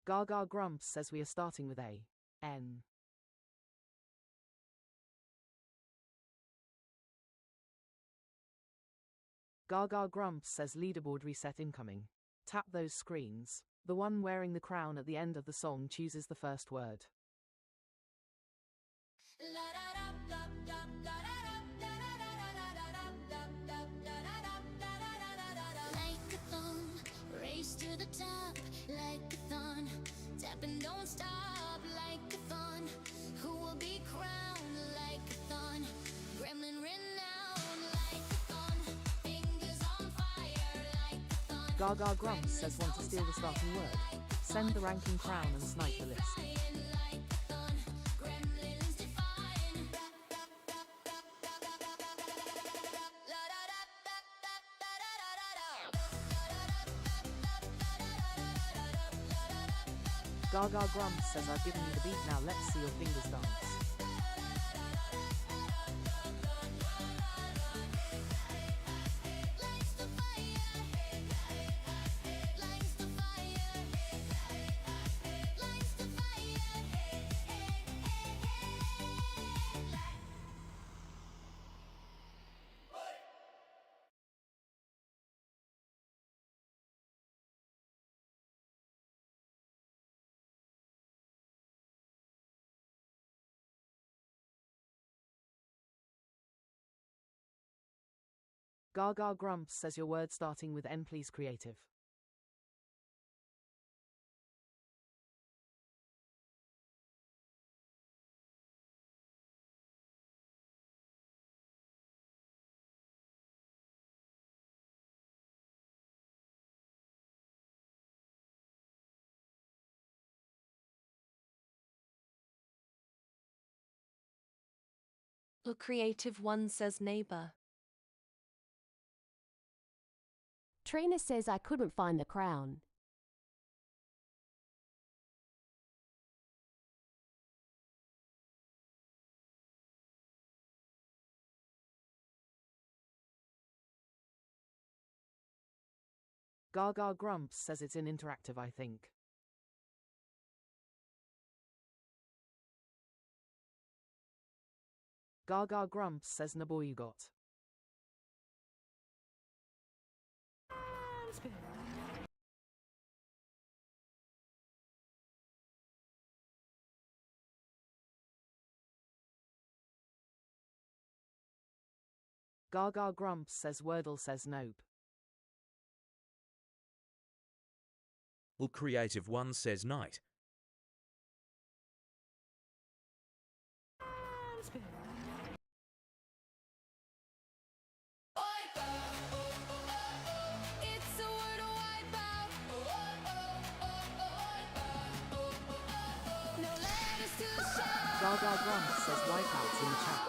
Gaga Grumps says we are starting with A. N. Gaga Grumps says leaderboard reset incoming. Tap those screens. The one wearing the crown at the end of the song chooses the first word. Like a thon, race to the top, like a thon, tap and don't stop, like a thon, who will be crowned like a thon, gremlin renowned like a thon, fingers on fire like a thon. Gaga Grumps says want to steal the starting word. Send the ranking crown and snipe the list. Gaga Grumps says I've given you the beat, now let's see your fingers dance. Gaga Grumps says your word starting with N, please creative. The creative one says neighbor. Trina says I couldn't find the crown. Gaga Grumps says it's in interactive, I think. Gaga Grumps says Naboy you got. Gaga Grumps says Wordle says nope. Well, creative one says night. It's a Wordle wipeout. No letters to shout. Gaga Grumps says wipeouts in the chat.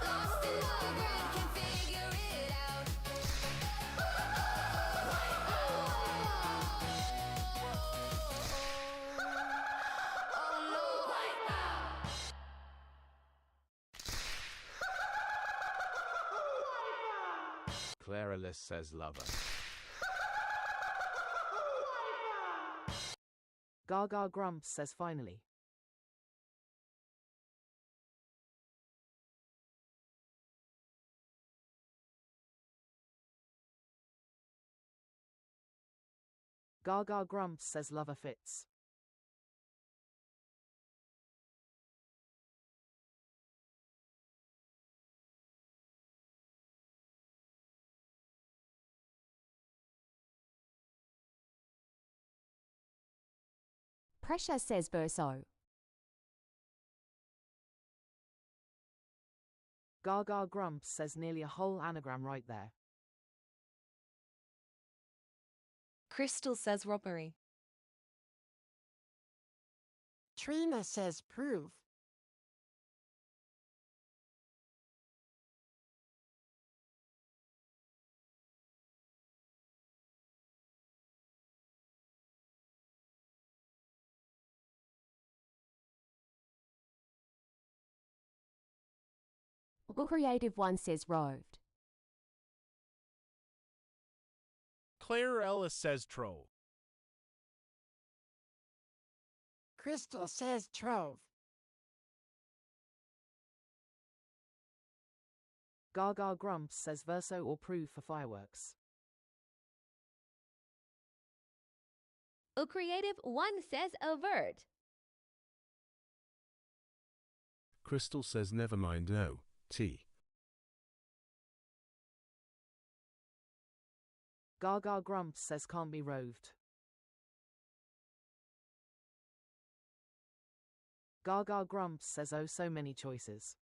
Lost in the grid, can't figure it out. Oh no. Clara Liss says lover. Gaga Grumps says finally. Gaga Grumps says lover fits. Pressure says verso. Gaga Grumps says nearly a whole anagram right there. Crystal says robbery. Trina says prove. Well, Creative One says roved. Claire Ellis says trove. Crystal says trove. Gaga Grumps says verso or prove for fireworks. Creative One says avert. Crystal says never mind no, T. Gaga Grumps says can't be roved. Gaga Grumps says oh so many choices.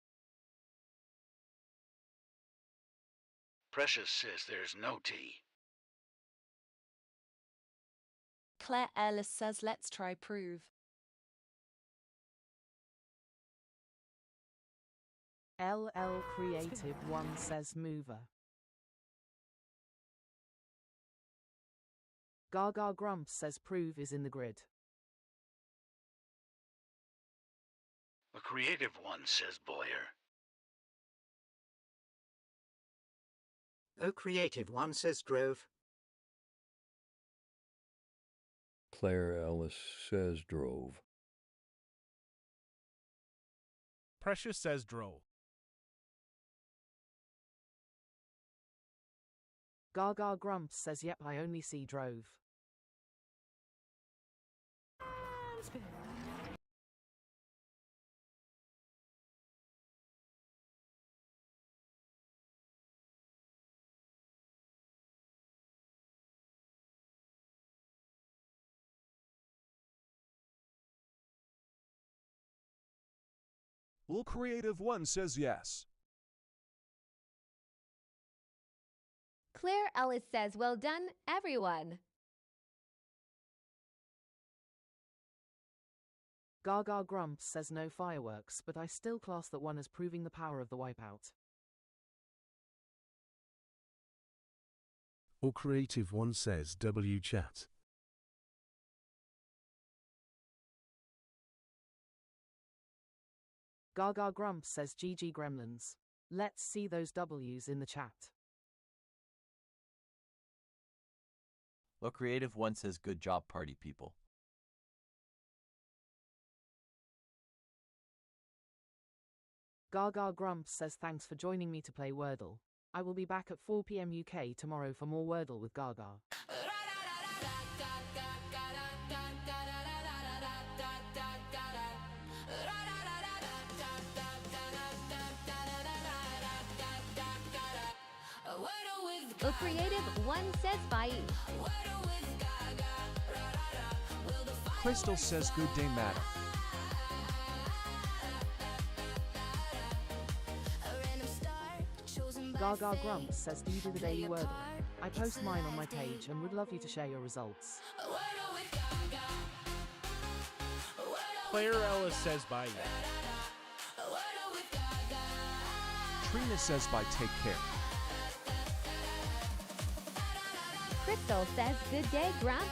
Precious says there's no tea. Claire Ellis says let's try prove. LL Creative One says mover. Gaga Grumps says prove is in the grid. A creative one says Boyer. Oh, creative one says drove. Claire Ellis says drove. Precious says drove. Gaga Grumps says yep I only see drove. Will Creative One says yes. Claire Ellis says well done, everyone. Gaga Grumps says no fireworks, but I still class that one as proving the power of the wipeout. Or Creative One says W chat. Gaga Grumps says GG Gremlins. Let's see those W's in the chat. Well, Creative One says good job, party people. Gaga Grumps says thanks for joining me to play Wordle. I will be back at 4 p.m. UK tomorrow for more Wordle with Gaga. A Creative One says bye. Crystal says good day, madam. Gaga Grumps says do you do the daily Wordle? I post mine on my page and would love you to share your results. Claire Ellis says bye. Trina says bye, take care. Crystal says good day, Grump.